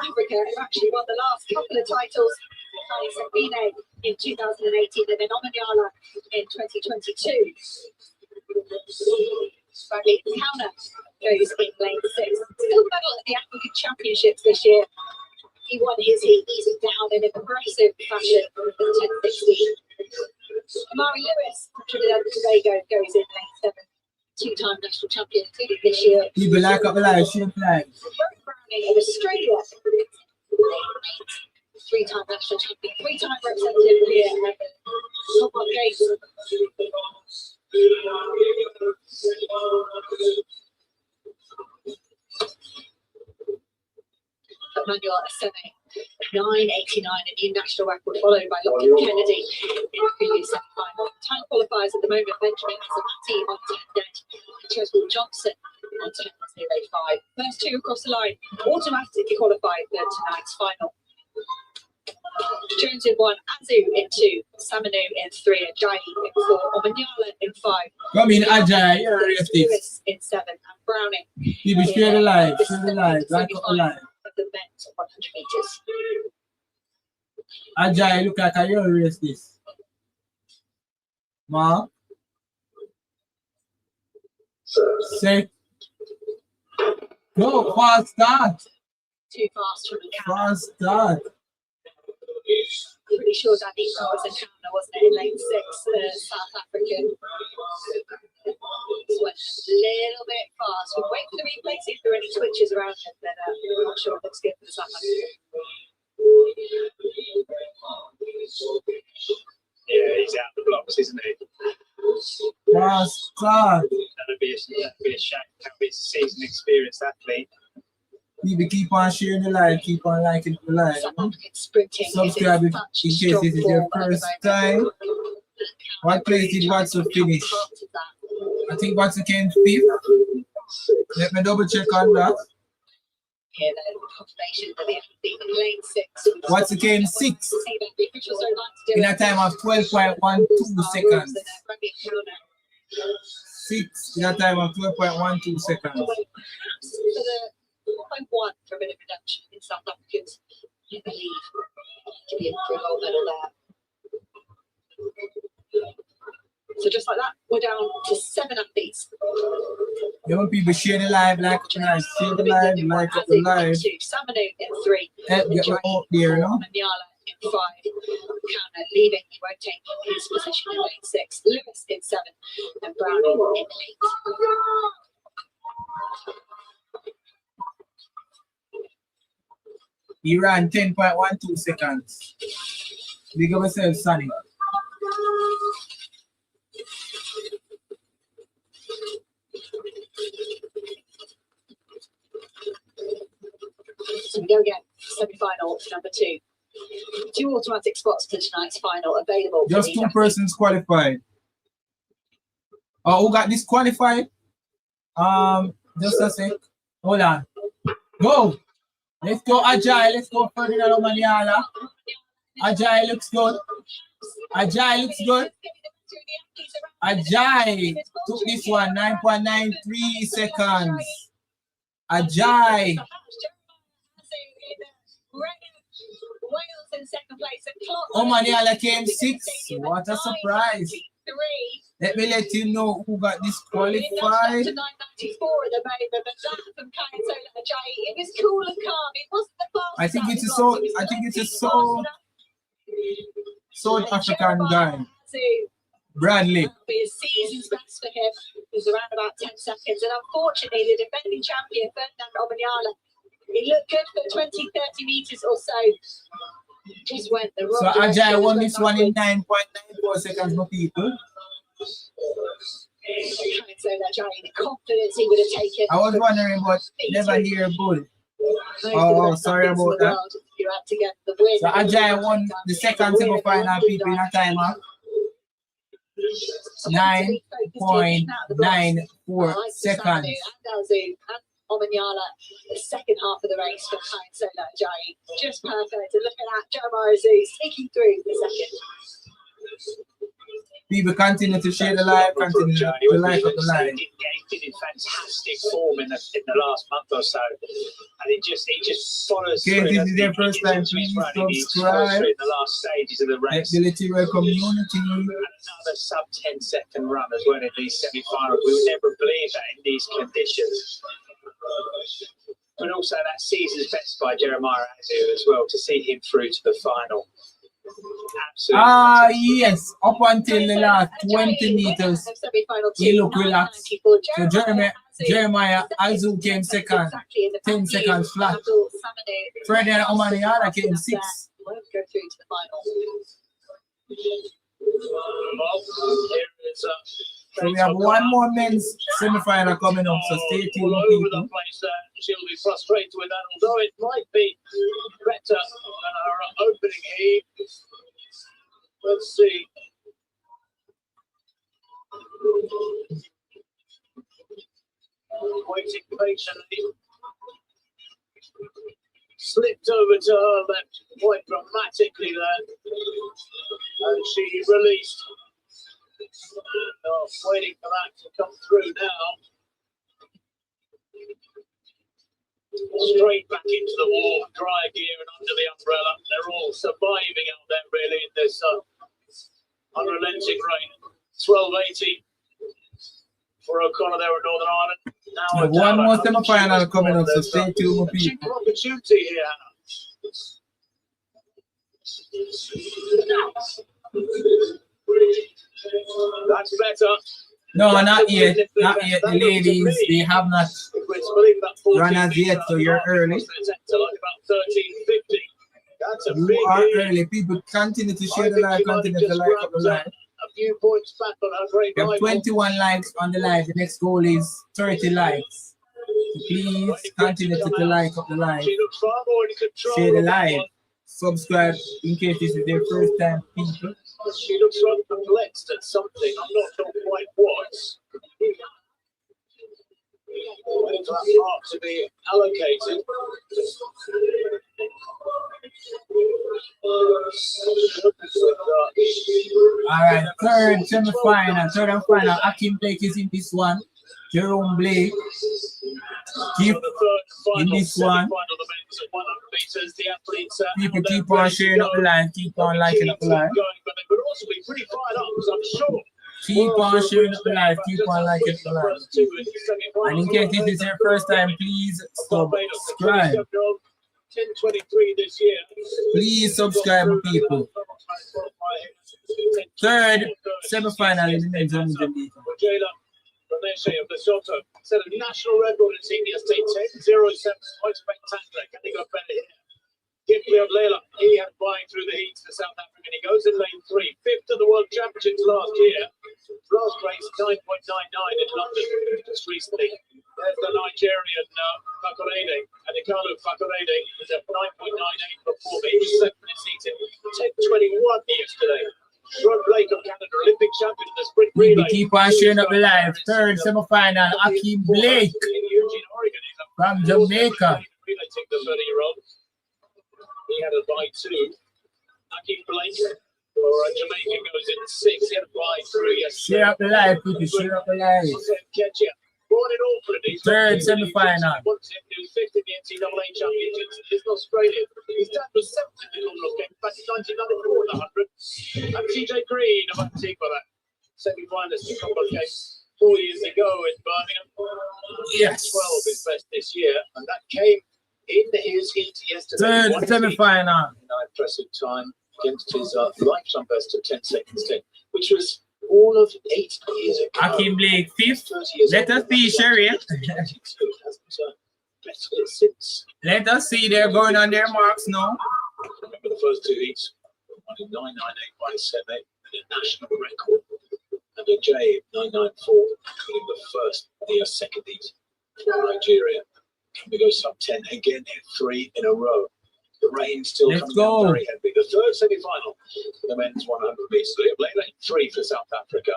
Africa have actually won the last couple of titles. Kai Sabine in 2018 and then Omanyala in 2022. Bradley Counter goes in lane 6. Still medal at the African Championships this year. He won his heat easy down in an aggressive fashion with 10.60. Amari Lewis from Trinidad and Tobago goes in lane 7. 2-time national champion, including this year. People like up the live, she flag. Rory Browning of Australia, lane 8. 3-time national champion, 3-time representative here at the Commonwealth Games. Emmanuel Asene, 9.89, a new national record, followed by Lockett Kennedy in the previous semi-final. Time qualifiers at the moment: Benjamin Zamati on 10 dead, and Cheswell Johnson on 10.05. First 2 across the line automatically qualified for tonight's final. Jones in 1, Azu in 2, Samanu in 3, Ajayi in 4, Omanyala in 5. Come in, Ajayi, you're a Lewis in 7, and Browning. People straight alive, like up alive. The men's 100 meters. Ajayi, look like you're race this. Ma? Say. Go, fast start. Too fast from the camera. Fast start. Pretty sure Danny was in camera, wasn't it? In lane 6, South African. This went a little bit fast. We'll wait for the replay, see if there are any twitches around him, but I'm not sure it looks good for the South African. Yeah, he's out the blocks, isn't he? Fast start. That'd be a shame. That'd be a seasoned, experienced athlete. People keep on sharing the live, keep on liking the live. South African sprinting. Subscribe in case this is your first time. What place did Watson finish? I think Watson came 5th. Let me double check on that. Here, the confirmation that the athlete in lane 6. Watson came 6th in a time of 12.12 seconds. 6 in a time of 12.12 seconds. I want for a bit of reduction in South Africans, I believe, to be in for a gold medal there. So just like that, we're down to 7 athletes. Young people share the live, like tonight, share the live, like up the live. Samanu in 3, Help get me up there, no? Manyala in 5, Counter leaving, he won't take his position in lane 6, Lewis in 7, and Browning in 8. He ran 10.12 seconds. Big up yourself, Sonny. we go again. Semi-final number 2. 2 automatic spots for tonight's final available. Just 2 persons qualified. Who got disqualified? Just a sec. Hold on. Go. Let's go Agile. Let's go Ferdinand Omanyala. Agile looks good. Agile looks good. Agile took this one 9.93 seconds. Agile. Omanyala came 6th. What a surprise. Let me let you know who got disqualified. It was cool and calm. It wasn't the fast. I think it's a South African guy. Bradley. His season's best for him was around about 10 seconds. And unfortunately, the defending champion, Ferdinand Omanyala, he looked good for 20, 30 meters or so. Just went the wrong So direction. Ajay won this one in 9.94 seconds, my people. So the confidence he would have taken. I was wondering, but never hear good. Oh, sorry about that. You had to get the win. So Ajay won the second semi-final, people, in a time of 9.94 seconds. Omanyala, the second half of the race for Sola Ajayi. Just perfect. And look at that, Jeremiah Aziz sneaking through the second. People continue to share the live, continue to like up the live. He's in fantastic form in the last month or so, and it just follows. Okay, this is their first time. Please subscribe. In the last stages of the race. Ability community. Another sub 10-second run as well in these semi-finals. We would never believe that in these conditions. But also that season's best by Jeremiah Aziz as well, to see him through to the final. Absolutely. Yes, up until the last 20 meters, he looked relaxed. So Jeremiah Aziz came second, 10 seconds flat. Ferdinand Omanyala came 6th. Won't go through to the final. So we have one more men's semi-final coming up, so stay tuned, people. She'll be frustrated with that, although it might be better than her opening heat. Let's see. Waiting patiently. Slipped over to her left quite dramatically there. And she released. Waiting for that to come through now. Straight back into the wall, dry gear and under the umbrella. They're all surviving out there really in this unrelenting rain. 12.80 for O'Connor there at Northern Ireland. Now one more semi-final coming up, so stay tuned, people. Opportunity here. That's better. No, not yet. Not yet. The ladies, they have not run as yet, so you're early. You are early. People continue to share the live, continue to like up the live. We have 21 likes on the live. The next goal is 30 likes. So please continue to like up the live. Share the live. Subscribe in case this is their first time, people. She looks rather perplexed at something. I'm not sure quite what. Waiting for that mark to be allocated. All right, third semi-final, third and final. Akim Blake is in this one. Jerome Blake keep in this one. People keep on sharing up the line, keep on liking up the line. Keep on sharing up the live, keep on liking up the live. And in case this is your first time, please subscribe. Please subscribe, people. Third semi-final in the men's women's league. Of Lesotho set a national record in senior state 10.07. Quite spectacular. Can they go better here? Kipling Lela, he had flying through the heats for South Africa, and he goes in lane 3, 5th of the World Championships last year. Last race 9.99 in London just recently. There's the Nigerian Fakorede, and Ikalu Fakorede was at 9.98 before, but he was second in season. 10.21 yesterday. Rod Blake of Canada, Olympic champion in the sprint relay. Keep on sharing up the live. Third semi-final, Akeem Blake In Eugene, Oregon. from Jamaica. Relay team, the 30-year-old. He had a bye 2. Akeem Blake, or Jamaican, goes in 6. He had a bye 3 yesterday. Share up the live, people. Share up the live. Born in Auckland, he's Third semi-final. Once he was 5th in the NCAA Championships in Australia. His dad was 7th in the Commonwealth Games back in 1994 at 100. And TJ Green of Antigua, that semi-finalist in Commonwealth Games 4 years ago in Birmingham. Yes. 12 is best this year, and that came in his heat yesterday. Third semi-final. Impressive time against his lifetime best of 10 seconds 10, which was all of 8 years ago. Akeem Blake, 5th. Let us see, Sherry. Let us see, they're going on their marks now. Remember the first 2 heats, one in 998.78, and a national record, and a J 994, including the second heat for Nigeria. Can we go sub 10 again in 3 in a row? The rain still coming down very heavy. The third semi-final for the men's 100 meters. Lane 3 for South Africa.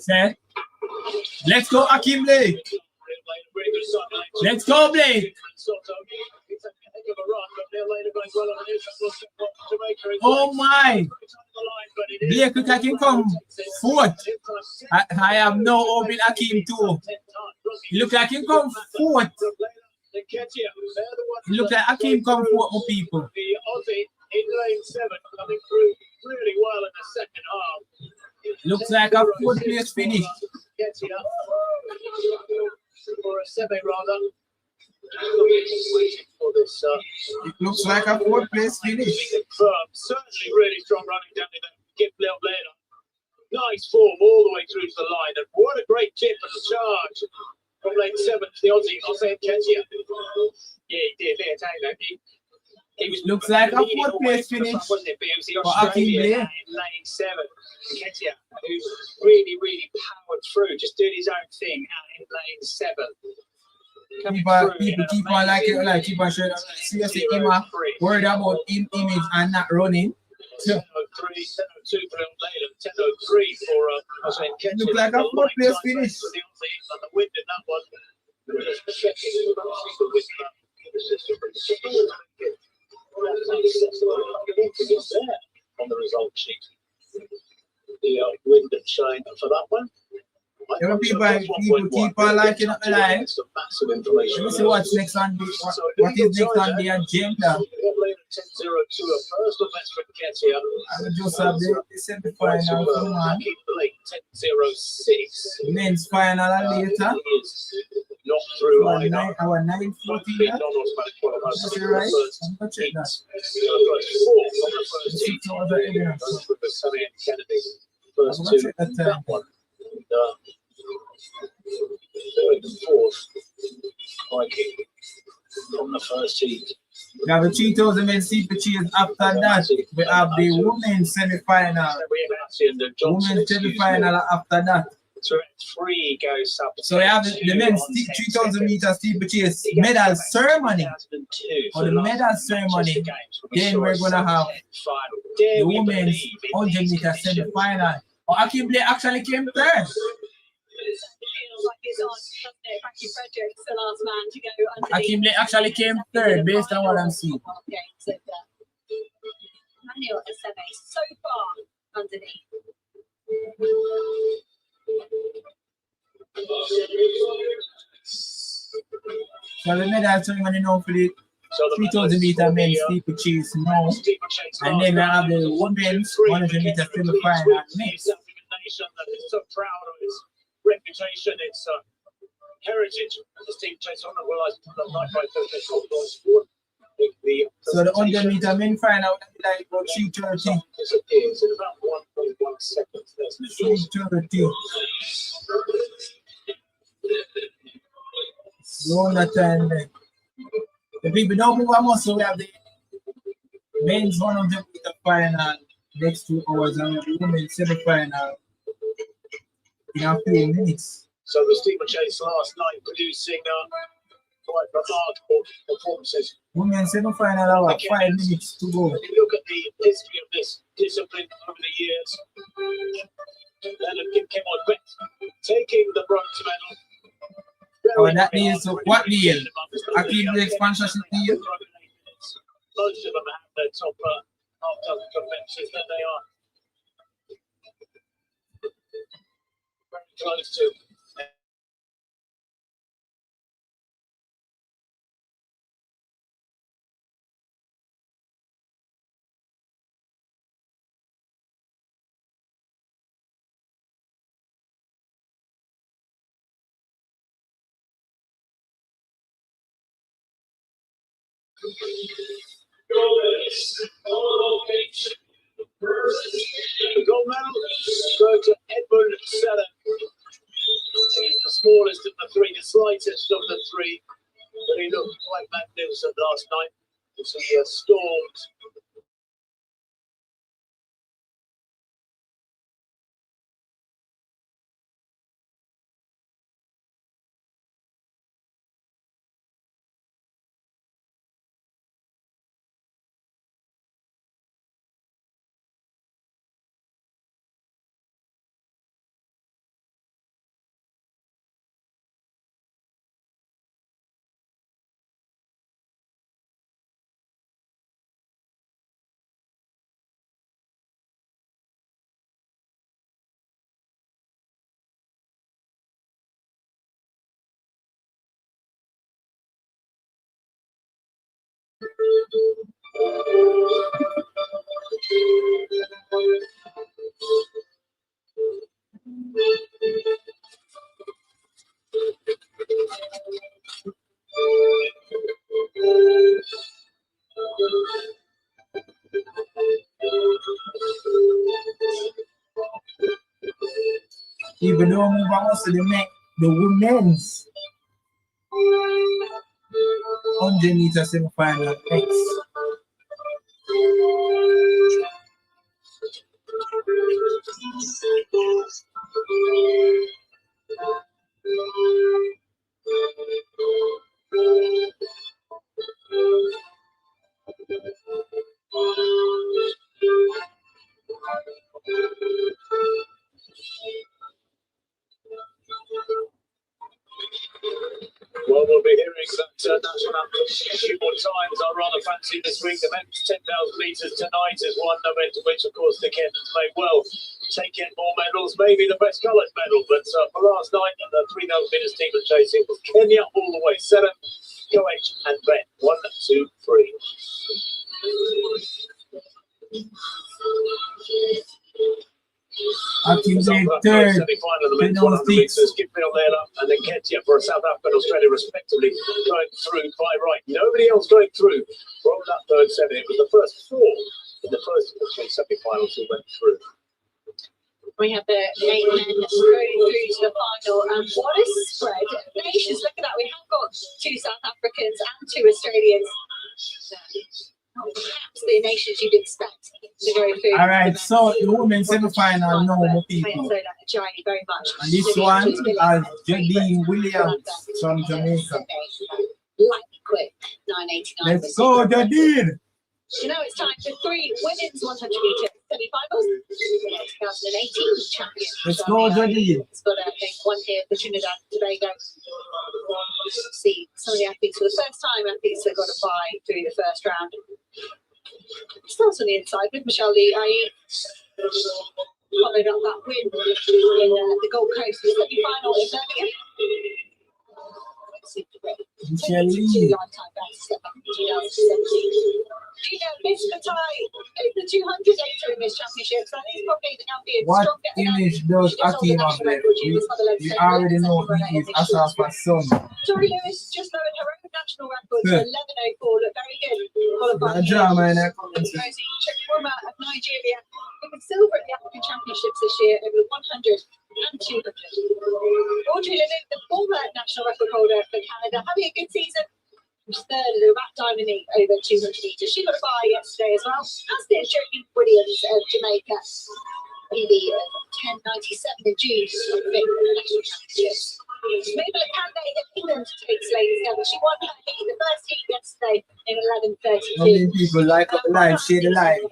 Set. Let's go, Akeem Blake. Let's go, Blake. Oh my. Blake, look, I can come 4th. I have no hope in Akeem too. He look like he come 4th. He look like Akeem come 4th, more people. The Aussie in lane 7 coming through really well in the second half. Looks like a 4th place finish. Or a semi rather. Waiting for this. It looks like a 4th place finish. Certainly really strong running down in the Gift Little later. Nice form all the way through to the line, and what a great tip and charge from lane 7 to the Aussie, Hossein Ketia. Yeah, he did. He was looks like a 4th place finish wasn't it? But it was the for Akeem Australian Blake. in lane 7, Ketia, who's really powered through, just doing his own thing out in lane 7. People keep on like keep on showing. Seriously, him worried about him image and not running. 10:03, 10:02 for later, 10:03 for Hossein Ketia. Look like a 4th place finish. And the wind in that one. On the result sheet. The wind and shine for that one. People keep on liking up the line. Massive information. Let's see what's next on the what is next on the agenda. 10:02, a personal best for Ketia. I will just have the semi-final for man. 10:06. Men's final and later. Not through Our either. 9:40. Non-automatic qualifiers. Is it right? I'm going to check that. First heat. With the Sammy and Kennedy. First I'm going to 2. check that That time. one. Third and 4th. Mikey. From the first heat. We have the 3,000 men steeplechase. After that, we have the women's semi-final. Women's semi-final after that. So 3 goes up. So we have the men's 3,000 meter steeplechase medal ceremony. For the medal ceremony, then we're going to have the women's 100 meter semi-final. Oh, Akeem Blake actually came 3rd. Feels like it's on, doesn't it? Frankie Fredericks, the last man to go underneath. Akeem Blake actually came 3rd based on what I'm seeing. Manuel Esteve so far underneath. So the medal ceremony now for the 3,000 meter men's steeplechase now. And then we have the women's 100 meter semi-final mixed. So proud of its reputation, its heritage as a steeplechase. I don't realize that night by Thursday sport. So the 100 meter men final will be like about 3:30. Disappears in about 1.1 seconds. 3:30. Jonathan. The people don't move a muscle. We have the men's 100-meter final next 2 hours and the women's semi-final in a few minutes. So the steeplechase last night producing quite remarkable performances. Women's semi-final hour, 5 minutes to go. When you look at the history of this discipline over the years, Leonard Kimon taking the bronze medal. Oh, that means what deal? Akeem the expansion deal? Most of them have their top half-dozen conventions that they are very close to. The gold medal goes to Edmund Seller. He's the smallest of the three, the slightest of the three, but he looked quite magnificent last night as he stormed. Even though move on to the women's 100-meter semi-final next. Well, we'll be hearing that national anthem a few more times. I rather fancy this week. The men's 10,000 metres tonight is one event in which, of course, the Kenyans may well take in more medals, maybe the best coloured medal. But for last night, the 3,000 metres steeplechase, it was Kenya all the way. Seven, Koech and Ben. 1, 2, 3. Akeem South the Africa third, semi-final of the men's 100 metres, Gibril Lela and then Kenya for South Africa and Australia respectively going through by right. Nobody else going through from that third semi. It was the first four in the first of the three semi-finals who went through. We have the 8 men going through to the final, and what a spread of nations. Look at that. We have got 2 South Africans and 2 Australians. Perhaps the nations you'd expect to go through. All right, so the women's semi-final, no people. Very much. And this one has Jadine Williams from Jamaica. Lightning quick, 9:89. Let's go, Jadine. You know, it's time for 3 women's 100-meter semi-finals. 2018 champion. Let's go, Jadine. It's got a big one here for Trinidad and Tobago. See some of the athletes for the first time. Athletes that got a bye through the first round. Starts on the inside with Michelle Lee. Followed up that win in the Gold Coast in the semi-final in Birmingham. Michelle Lee. Lifetime best step up in 2017. Gina Biscatai is the 200 later in this championship. So that is probably the Gambian. What image does Akeem have left? We already know he is Asafa's son. Tori Lewis just lowered her own national record to 11:04. Look very good. That drama in that comments. Rosie Chukwuma of Nigeria. It was silver at the African Championships this year over the 100 and 200. Audrey Leduc, the former national record holder for Canada, having a good season. She's third in the wrap diamond league over 200 metres. She got a bye yesterday as well. As did Jodie Williams of Jamaica. PB of 10.97 in June for the national championships. Mabel Candé of England takes ladies together. She won her heat, the first heat yesterday in 11.32. How many people like up the live, share the live?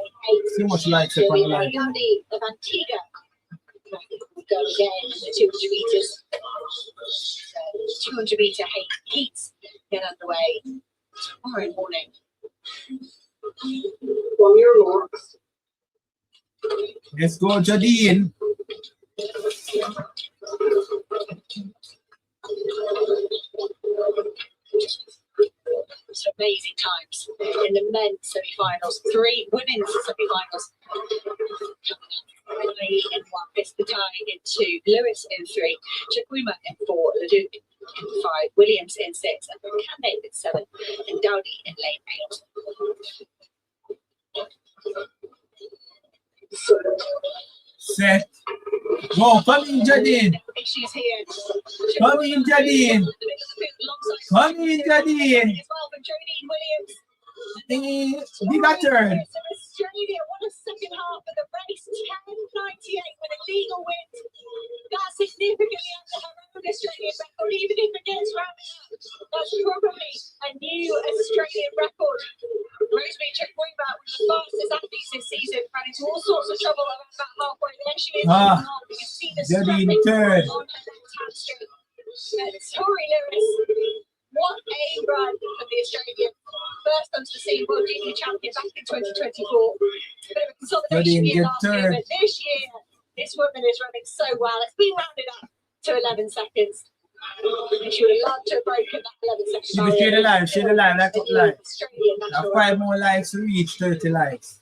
So much likes upon the live. Gandhi of Antigua go again in the 200 metres. 200 metre heats get underway tomorrow morning. From your marks. Let's go, Jadine. Some amazing times in the men's semi-finals, 3 women's semi-finals. Lee in 1, Piscatay in 2, Lewis in 3, Chikwuma in 4, Leduc in 5, Williams in 6, and Kande in 7, and Dowdy in lane 8. Set. Go, come in, Jadine. Issues here. Come in, Jadine. Come in, Jadine. As well for Jodine Williams. Bigger turn. Australia, what a second half of the race. 10.98 with a legal win. That's significantly under her own Australian record, even if it gets rounded up. That's probably a new Australian record. Rosemary Chikwuma was the fastest athlete this season, ran into all sorts of trouble around about halfway. There she is. You can see the strapping on her left hamstring. Tori Lewis, what a run for the Australian. First onto the scene, world junior champion back in 2024. Bit of a consolidation year last year, but this year, this woman is running so well. It's been rounded up to 11 seconds. And she would have loved to have broken that 11 seconds. She will share the live, like up live. Now 5 more likes to reach 30 likes.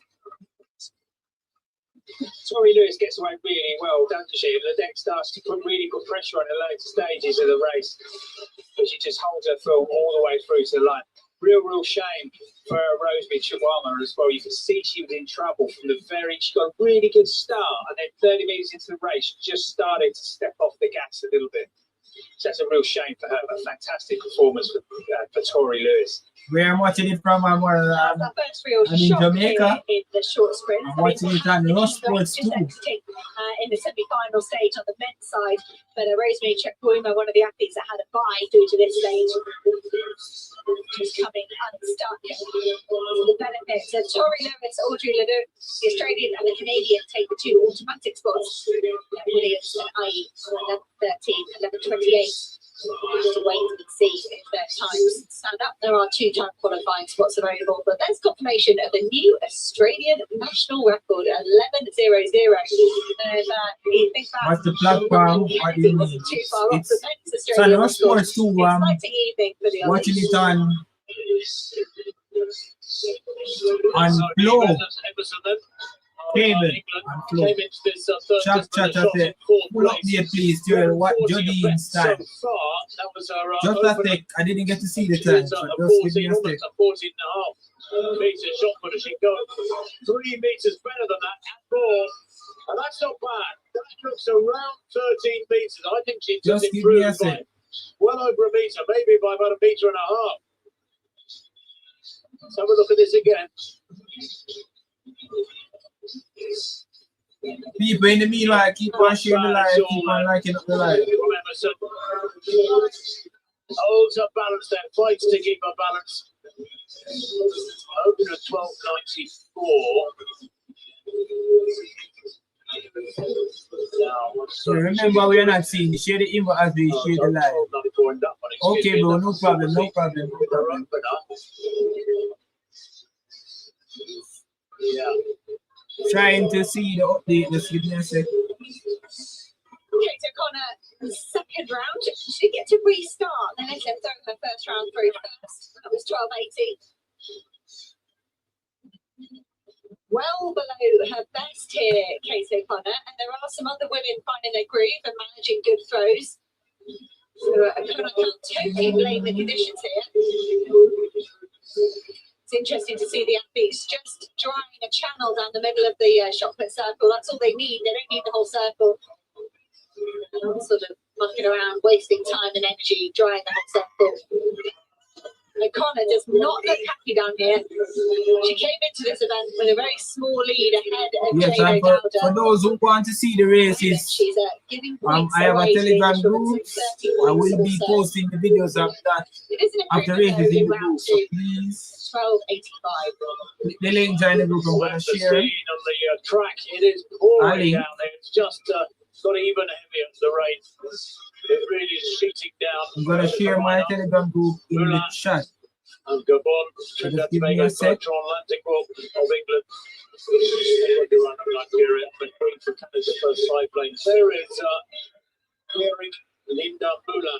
Tori Lewis gets away really well, doesn't she? The deck starts to put really good pressure on the later stages of the race, but she just holds her film all the way through to the line. Real shame for Rosemary Chikwuma as well. You can see she was in trouble from the she got a really good start, and then 30 metres into the race, she just started to step off the gas a little bit. So that's a real shame for her. A fantastic performance for Tori Lewis. Where I'm watching it from, I'm in Jamaica. In the short sprint. I'm watching it on Ross Sports too. In the semi-final stage on the men's side, but Rosemary Chikwuma, one of the athletes that had a bye through to this stage, just coming unstuck. The benefits of Tori Lewis, Audrey Leduc, the Australian and the Canadian take the 2 automatic spots. Williams and IE 11.13, 11.28. To wait and see if their times stand up. There are 2 time qualifying spots available, but there's confirmation of the new Australian national record, 11.00. And you think that what's the platform? What do you mean? It's on Ross Sports too. Exciting evening for the watching it on Flow. Cable and Flow. Chat at it. Pull up there, please, to what Jodine's time. Just a sec. I didn't get to see the time, so just give me a sec. 14.5 metres shot, but she got 3 metres better than that and more. And that's not bad. That looks around 13 metres. I think she just improved by well over a metre, maybe by about 1.5 metres. Let's have a look at this again. People in the meanwhile keep on sharing the live, keep on liking up the live. Holds up balance there, fights to keep her balance. Open at 12.94. So remember, we are not seeing share the info as we share the live. Okay, bro, no problem. Yeah. Trying to see the update. Let's give me a sec. Kate O'Connor, second round. She didn't get to restart. Then they said her first round through first. That was 12.80. Well below her best here, Kate O'Connor. And there are some other women finding their groove and managing good throws. So O'Connor can't totally blame the conditions here. It's interesting to see the athletes just drawing a channel down the middle of the shot put circle. That's all they need. They don't need the whole circle. Not sort of mucking around, wasting time and energy, drying the whole circle. O'Connor does not look happy down here. She came into this event with a very small lead ahead of Yes, Jada and Dowder. for those who want to see the races, She's giving points I have a away to the Telegram English women, group. so 30 I will points be also. posting the videos of that It is an of the improvement races though in in the round group. So 2, please 12.85. click the link, join the group. I'm Well, gonna the share. scene on the track, it is pouring Ali. down there. It's just got even heavier, the rain. It really is sheeting down. I'm gonna share my Telegram group in the chat. And Gabon, So Trinidad just give me Tobago, a sec. Atlantic of England. Run of Nigeria, and going for Canada's first 5 lanes. There is Eric Linda Mula.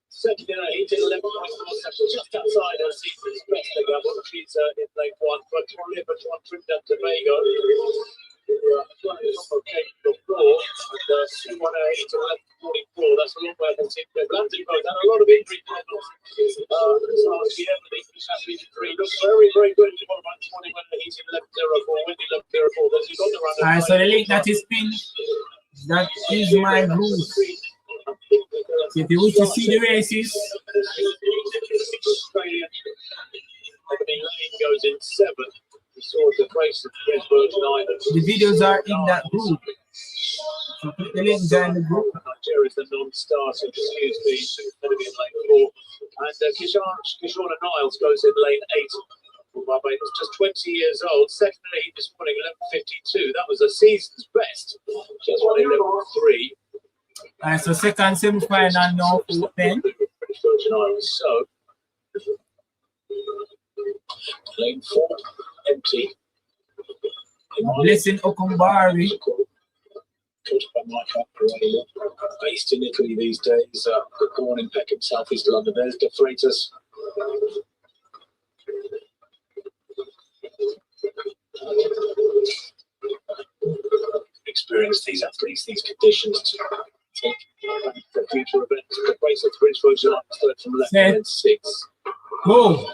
Second in a heat in 11.4 seconds, just outside her season's best. Gabon. She's in lane 1, but Trinidad Tobago. That's a long way from Atlantic Road. And a lot of injury problems. Looks very, very good. What about 20 when he's in 11.04? Wendy 11.04. There's got the run. Alright, so the link that is pinned, that is my group. So if you wish to see the races, Lane goes in 7. We saw the race at the Virgin Islands. the videos are in that group. So click the link, join the group. Nigeria is the non-starter, excuse me, she's going to be in lane 4. And Kishona Niles goes in lane 8. Barbados, just 20 years old. Second in the heat this morning, 11.52. That was a season's best. Just running 11.3. Alright, so second semi-final now for Ben. Virgin Islands, so lane 4, empty. Blessing Okumbari. Coached by Mike Apparello, based in Italy these days. Born in Peckham, South East London. There's De Freitas. Experience these athletes, these conditions to take the future events. The race at British Virgin Islands, third from left and 6. Go.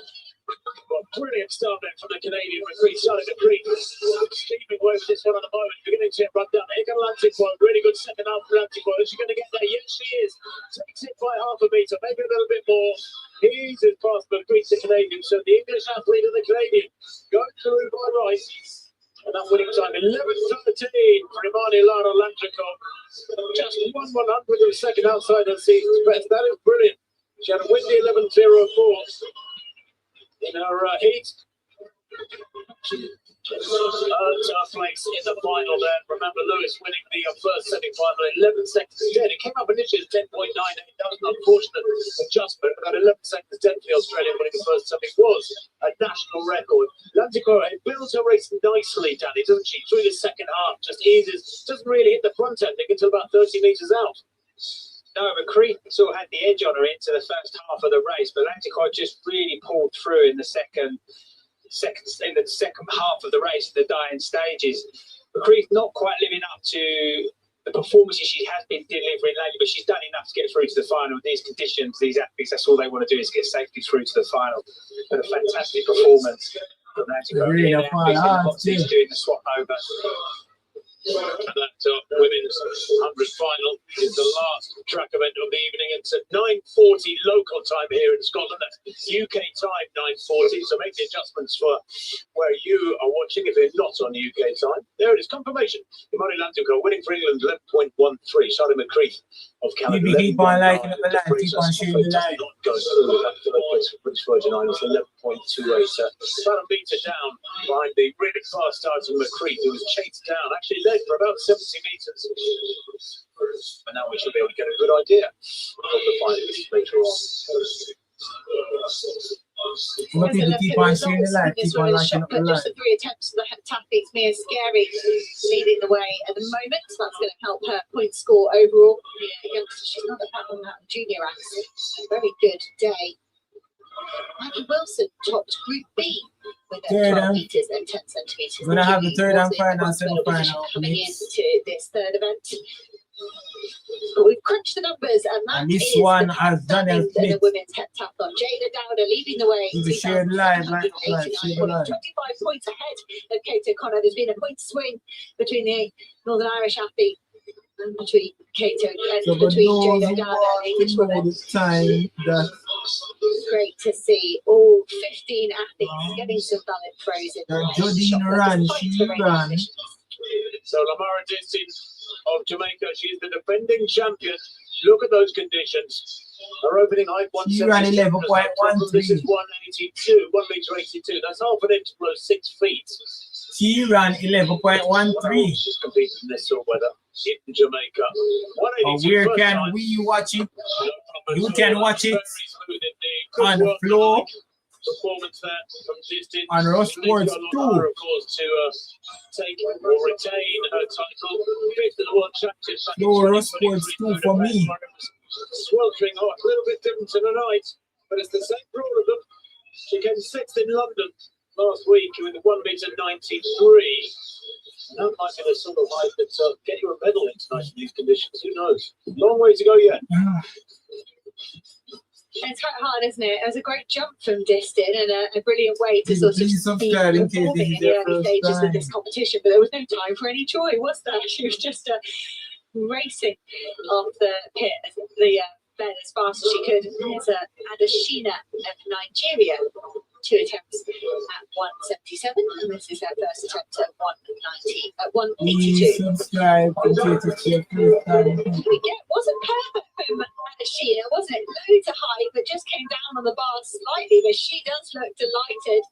Well, brilliant start there from the Canadian McCree, starting to creep. Steaming away with this one at the moment. Beginning to run down. Here comes Atlantic Quote. Really good second half for Atlantic Quote. Is she going to get there? Yes, she is. Takes it by half a metre, maybe a little bit more. He's as past McCree, the Canadian. So the English athlete and the Canadian going through by right. And that winning time, 11.13 for Imani Lara Landrikov. Just 1/100 of a second outside her season's best. That is brilliant. She had a windy 11.04 in her heat. Tough place in the final there. Remember Lewis winning the first semi-final in 11 seconds 10. It came up initially as 10.98. That was an unfortunate adjustment. But 11 seconds 10 for the Australian winning the first semi was a national record. Lantico builds her race nicely, Danny, doesn't she? Through the second half, just eases, doesn't really hit the front end until about 30 metres out. No, McCree sort of had the edge on her into the first half of the race, but Lantico just really pulled through in the second half of the race, the dying stages. McCree's not quite living up to the performances she has been delivering lately, but she's done enough to get through to the final. These conditions, these athletes, that's all they want to do is get safely through to the final. But a fantastic performance from Lantico. Really, Doing the swap over. And that women's 100 final is the last track event of the evening. It's at 9:40 local time here in Scotland. That's UK time 9:40. So make the adjustments for where you are watching if you're not on UK time. There it is, confirmation. Imani Lantico winning for England 11.13. Charlotte McCree of Canada. Keep on liking up the live, keep on sharing the live. Goes through that for the place for British Virgin Islands 11.28. About a metre down behind the really fast starter McCree, who was chased down, actually led for about 70 metres. But now we should be able to get a good idea of the finalists later on. What people keep on sharing the live, keep on liking up the live. Just the 3 attempts for the athletes. Mia Scary leading the way at the moment. So that's going to help her point score overall. She's not a fan on that junior acts. A very good day. Maggie Wilson topped Group B with 12 metres and 10 centimetres. We're going to have the third and final semi-final coming into this third event. But we've crunched the numbers, and this one has Daniel Smith. The women's heptathlon. Jada Dowder leading the way. You shared live, right? 25 points ahead of Kate O'Connor. There's been a point swing between the Northern Irish athlete between Kato and So, but between those Jada who Dana and want English to know women. the time that Great to see all 15 athletes getting some valid throws in. Jodine ran, she ran. So Lamara Distin of Jamaica, she's the defending champion. Look at those conditions. Her opening height, She ran 177. This is 11.13. 182, 1 meter 82. That's half an inch below 6 feet. She ran 11.13. She's competing in this sort of weather in Jamaica. Where can we watch it? You can watch it on the floor performance there from Distin. on Rush Sports 2. Of course, to take or retain her title. Fifth in the world championship. Floor Rush Sports 2 for me. Sweltering hot, a little bit different tonight, but it's the same for all of them. She came sixth in London last week with 1 meter 93. And that might be the sort of height that get you a medal in tonight in these conditions. Who knows? Long way to go yet. It's quite hard, isn't it? It was a great jump from Distin and a brilliant way to sort of Please subscribe in case this is in the your early first stages time. of this competition, but there was no time for any joy, was there? She was just racing off the pit, the bed as fast as she could. There's Adeshina of Nigeria, 2 attempts at 177, and this is her first attempt at 182. Please subscribe in case it's your first time. It wasn't perfect from Adeshina, wasn't it? Loads of height, but just came down on the bar slightly, but she does look delighted.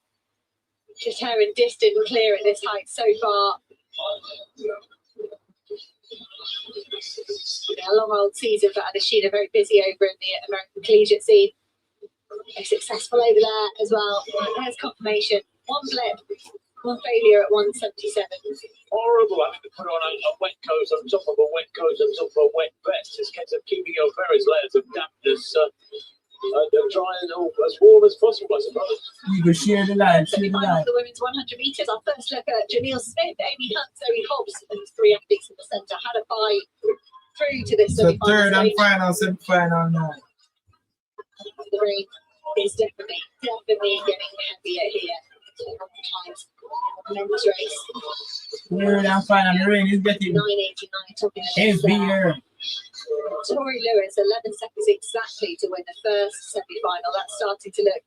Just her and Distin clear at this height so far. A long old season for Adeshina, very busy over in the American collegiate scene. Very successful over there as well. There's confirmation. One blip, one failure at 177. Horrible having to put on a wet coat on top of a wet coat on top of a wet vest. It's kept keeping your various layers of dampness dry and as warm as possible, I suppose. You can share the line, share the Final line. for the women's 100 metres. Our first look at Janelle Smith, Amy Hunt, Zoe Hobbs, and 3 athletes in the centre had a bye through to this So semi-final third and stage. final, semi-final now. The rain is definitely getting heavier here. Times men's race. Third and final, the rain is getting 9:89 talking heavier. Tori Lewis, 11 seconds exactly to win the first semi-final. That's starting to look,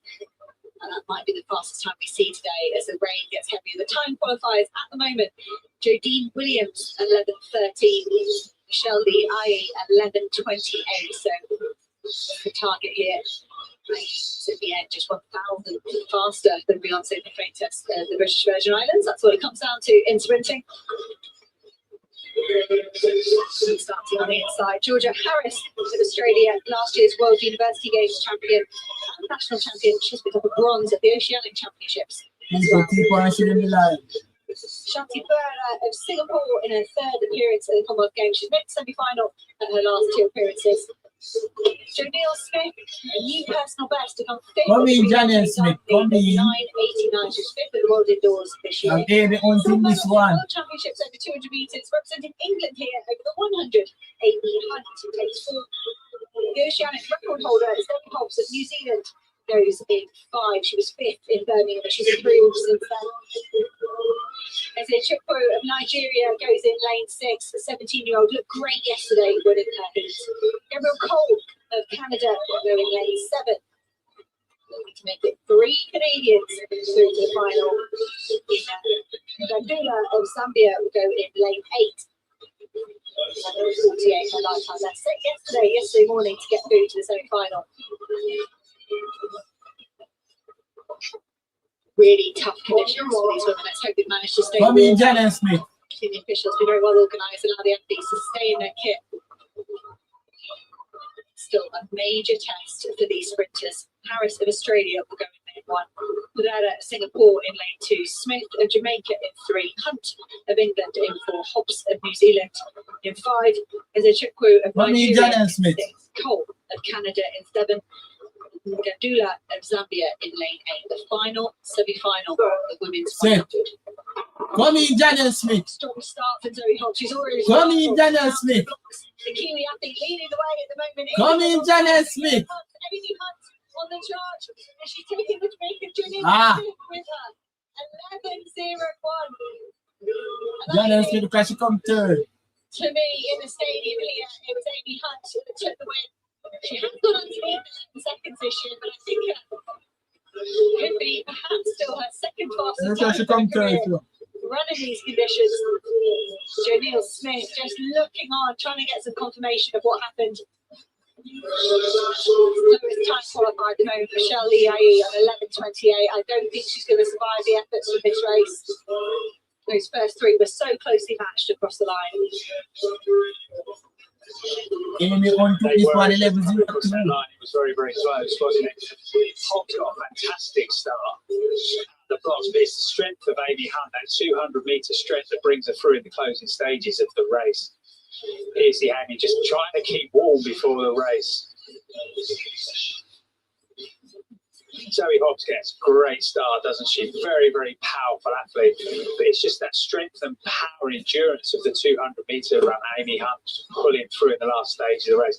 and that might be the fastest time we see today as the rain gets heavier. The time qualifiers at the moment: Jodine Williams, 11:13. Michelle Lee Aye, 11:28. So the target here. At the end, just 1,000 faster than Beyonce the Freitas, the British Virgin Islands. That's what it comes down to in sprinting. Starting on the inside, Georgia Harris of Australia, last year's World University Games champion and national champion. She's picked up a bronze at the Oceanic Championships. People keep on shooting the line. Shanti Burra of Singapore in her third appearance at the Commonwealth Games. She's made the semi-final at her last 2 appearances. Janelle Smith, a new personal best to come fifth. Come in, Janelle Smith, come in. 9:89. She's fifth at the World Indoors this year. I'm aiming on to this one. World Championships over 200 metres, representing England here over the 100. Amy Hunt takes 4. The Oceanic record holder, Zoe Hobbs of New Zealand, goes in 5. She was 5th in Birmingham, but she's improved since then. As a Chukwu of Nigeria goes in lane 6. The 17-year-old looked great yesterday winning her heat. Gabriel Cole of Canada will go in lane 7. Looking to make it 3 Canadians through to the final. Gandula of Zambia will go in lane 8. 48 her lifetime. That's set yesterday morning to get through to the semi-final. Really tough conditions for these women. Let's hope they manage to stay Come in, warm. Janelle Smith. The officials be very well organised and allow the athletes to stay in their kit. Still a major test for these sprinters. Harris of Australia will go in lane 1. Mudada of Singapore in lane 2. Smith of Jamaica in 3. Hunt of England in 4. Hobbs of New Zealand in 5. Is a Chukwu of Come in, Nigeria Janelle in Smith. 6. Cole of Canada in 7. Gandula of Zambia in lane 8. The final semi-final of the women's 100. Come in, Janelle Smith. Strong start for Zoe Hobbs. She's already Come in, Janelle Smith. the Kiwi athlete leading the way at the moment. Come in, Janelle Smith. Amy Hunt on the charge, and she's taking the Jamaican Junior with her. 11:01. Janelle Smith, because she come third. to me in the stadium here, it was Amy Hunt that took the win. She has gone on to win the second position, but I think could be perhaps still her second fastest time running these conditions. Jo Neal-Smith just looking on, trying to get some confirmation of what happened. Lowest time qualified at the moment, Michelle Liailly on 11:28. I don't think she's going to survive the efforts of this race. Those first three were so closely matched across the line. Amy on to this one, 11:02. It was very, very close, wasn't it? Hobbs got a fantastic start. The blocks, but it's the strength of Amy Hunt, that 200-metre strength that brings her through in the closing stages of the race. Here's the Amy just trying to keep warm before the race. Zoe Hobbs gets a great start, doesn't she? Very, very powerful athlete. But it's just that strength and power, endurance of the 200-metre run. Amy Hunt pulling through in the last stage of the race,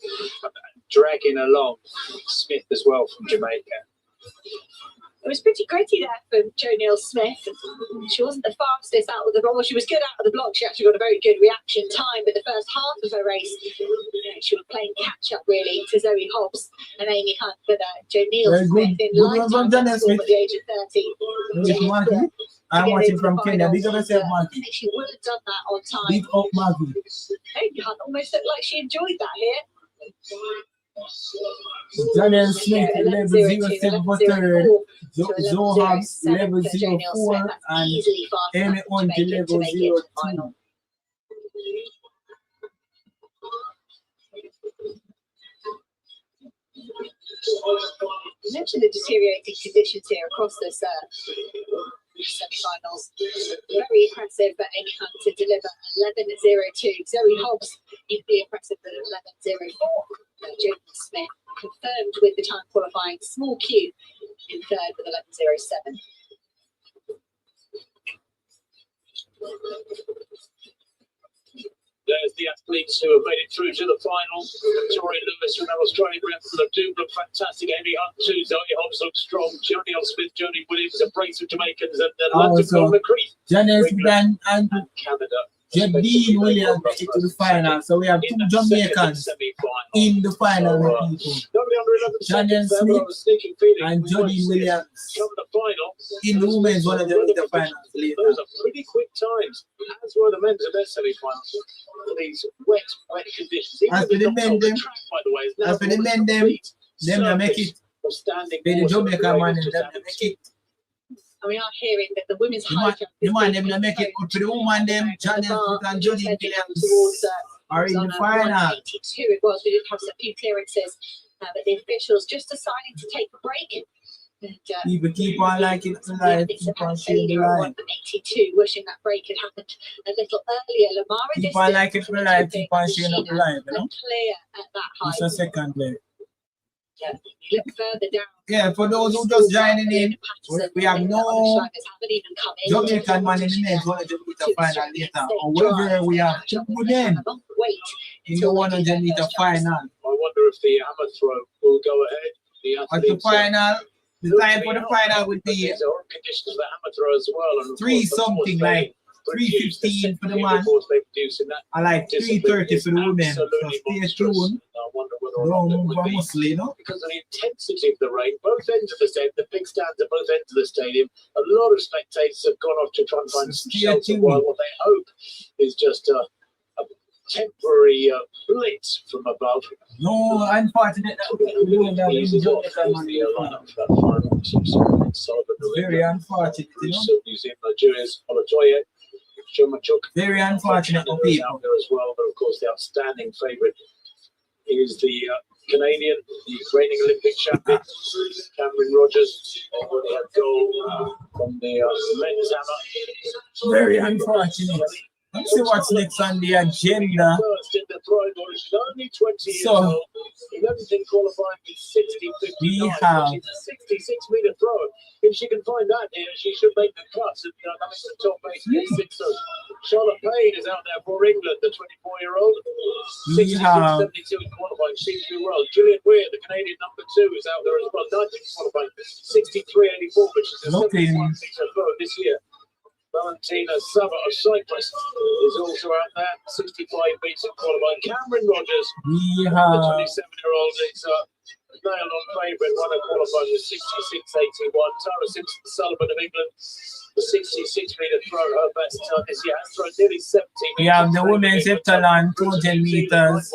dragging along Smith as well from Jamaica. It was pretty gritty there from Jo Neal-Smith. She wasn't the fastest out of the block. She was good out of the block. She actually got a very good reaction time, but the first half of her race, she was playing catch up really to Zoe Hobbs and Amy Hunt. But Jo Neal-Smith in lifetime at the age of 30. I'm watching from Kenya. Big up yourself, I Maggie. think she would have done that on time. Big up, Maggie. Amy Hunt almost looked like she enjoyed that here. Daniel Smith, level 07 for third. Zoe Hobbs, level 04. And Amy Hunt, level 02. You mentioned the deteriorating conditions here across this semi-finals. Very impressive for Amy Hunt to deliver 11:02. Zoe Hobbs equally impressive at 11:04. Jo Neal-Smith confirmed with the time qualifying small Q in third with 11:07. There's the athletes who have made it through to the final. Tori Lewis from Australian Brentford do look fantastic. Amy Hunt too. Zoe Hobbs looks strong. Jo Neal-Smith, Jodie Williams, a brace of Jamaicans, and then London McCree. Janice Ben and Canada. Jodie Williams made it to the final. So we have two Jamaicans in the final. Janice Smith and Jodie Williams in the women's one of the finals later. Those are pretty quick times, as were the men's of their semi-finals. These wet conditions. As for the men, them make it. The Jamaican man, them make it. And we are hearing that the women's high jump the man them make it good for the woman them. Janice and Jodie Williams are in the final. 82 it was. We did have a few clearances, but the officials just deciding to take a break. And, people keep on liking it tonight. Keep on sharing the line. 82, wishing that break had happened a little earlier. Lamara keep on liking the live. Keep on sharing up the live. You know? Clear at that height. It's a second there. Yeah, look further down. Yeah, for those who just joining in, we have no Jamaican man in the men's one of the final later. However, we have two of them in the 100 meter final. I wonder if the hammer throw will go ahead. At the final, the time for the final would be conditions for the hammer throw as well. And 3 something like 3:15 for the man, and like 3:30 for the women. So stay tuned. Don't move a muscle, you know. Because of the intensity of the rain, both ends of the stadium, the big stands at both ends of the stadium, a lot of spectators have gone off to try and find some shelter, while what they hope is just a temporary blitz from above. No, unfortunate that we're doing that in Jamaica, man. Very unfortunate, you know. Museum Nigeria's Olatoye, Shomachuk. Very unfortunate for people. Out there as well, but of course the outstanding favourite is the Canadian, the reigning Olympic champion, Cameron Rogers. Already had gold from the men's hammer. Very unfortunate. Let's see what's next on the agenda. So, we have 66-meter throw. If she can find that here, she should make the cuts. And that's the top 8. Charlotte Payne is out there for England, the 24-year-old. 66.72 in qualifying, seems to be well. Julian Weir, the Canadian number 2, is out there as well. 19 qualifying, 63.84, which is a 71.6 throw this year. Valentina Saba of Cyprus is also out there. 65 beats in qualifying. Cameron Rogers, We the have 27-year-old, is nailed on favourite. Won a qualifying with 66.81. Tara Simpson Sullivan of England, the 66-metre throw, her best time this year. Has thrown nearly 70 meters. we have the women's heptathlon 200 meters,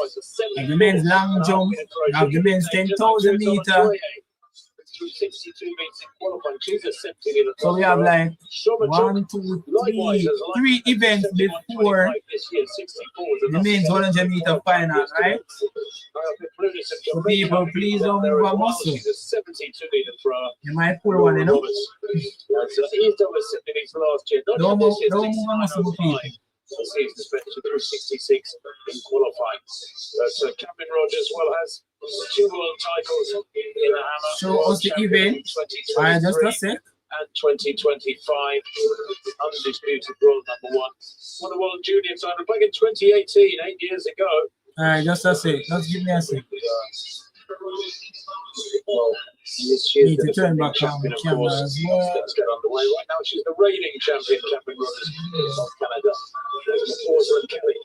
and the men's long jump, we have the men's 10,000 meter. Through 62 meters in qualifying. She's a 70 So we have like 1, 2, 3 events before the men's 100 meter final, right? So people, please don't move a muscle. You might pull one, you know? Don't move a muscle, people. Through 66 in qualifying. But Cameron Rogers has 2 world titles in the hammer. Show us the event. I just a sec. And 2025 undisputed world number 1. Won the world junior title back in 2018, 8 years ago. Alright, just a sec. Just give me a sec. Well, Need to turn back on the camera as well. Let's get underway. Right now, she's the reigning champion, Cameron Rogers of Canada. Porcelain Kelly.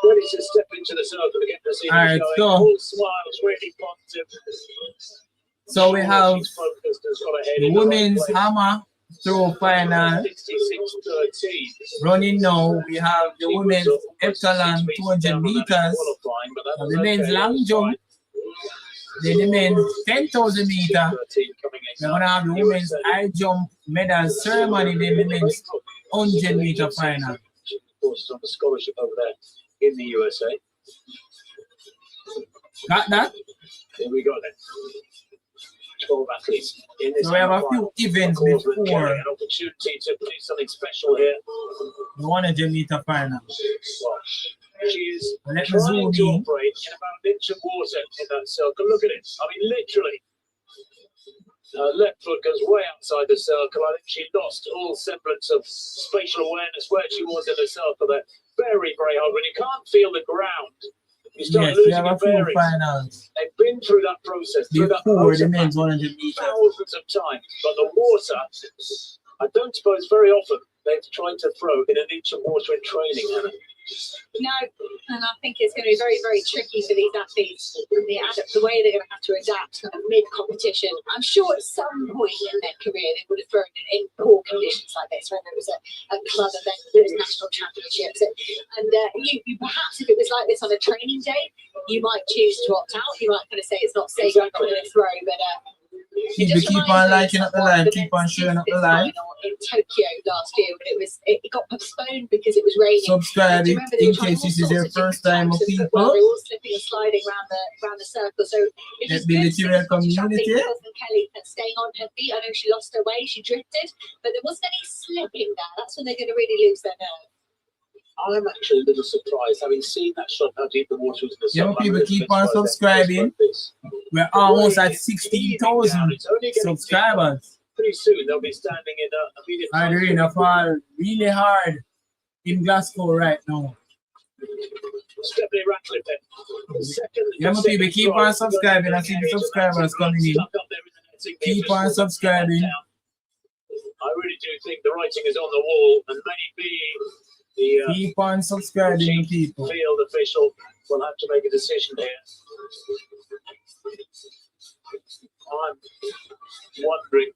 Ready to step into the circle again to see Alright, so all smiles, really positive. So we have She's focused, has got her head the in the right women's place. hammer throw final 66-13. running now. We have the women's heptathlon 200 meters, the men's long jump, then the men's 10,000 meter. We're gonna have the women's high jump medal ceremony, then the men's 100 meter final. She, of course, is on the scholarship over there in the USA. Got that? Here we go then. 12 athletes in this. So we have a few events before an opportunity to do something special here. the 100 meter final. Well, she is Let me trying zoom to in. operate in about an inch of water in that circle. Look at it. I mean, literally. Her left foot goes way outside the circle. I think she lost all semblance of spatial awareness where she was in the circle there. Very, very hard. When you can't feel the ground, you start Yes, we losing have your a few bearings. finals They've been through that process, through that before the process men's 100 meters. thousands of times. But the water, I don't suppose very often they've tried to throw in an inch of water in training, Hannah. No, and I think it's going to be very, very tricky for these athletes. The way they're going to have to adapt kind of mid-competition. I'm sure at some point in their career they would have thrown it in poor conditions like this, whether it was a club event, it was national championships. And you perhaps, if it was like this on a training day, you might choose to opt out. You might kind of say it's not safe, I'm not going to throw, but Keep on liking up the live, keep on sharing up the live. In Tokyo last year, when it got postponed because it was raining. Subscribe in case this is your first time of people. Well, they're all slipping and sliding around the circle. So it's Be the Tyrrell community. Kelly staying on her feet. I know she lost her way, she drifted, but there wasn't any slipping there. That's when they're going to really lose their nerve. I'm actually a little surprised, having seen that shot, how deep the water was in the sun. Young people, keep on subscribing. We're almost at 16,000 subscribers. Pretty soon they'll be standing in a immediate. I'm doing a fall really hard in Glasgow right now. Stephanie Ratcliffe then. Young people, keep on subscribing. I see the subscribers coming in. Keep on subscribing. I really do think the writing is on the wall, and maybe the keep on subscribing, people. Field official will have to make a decision here. I'm wondering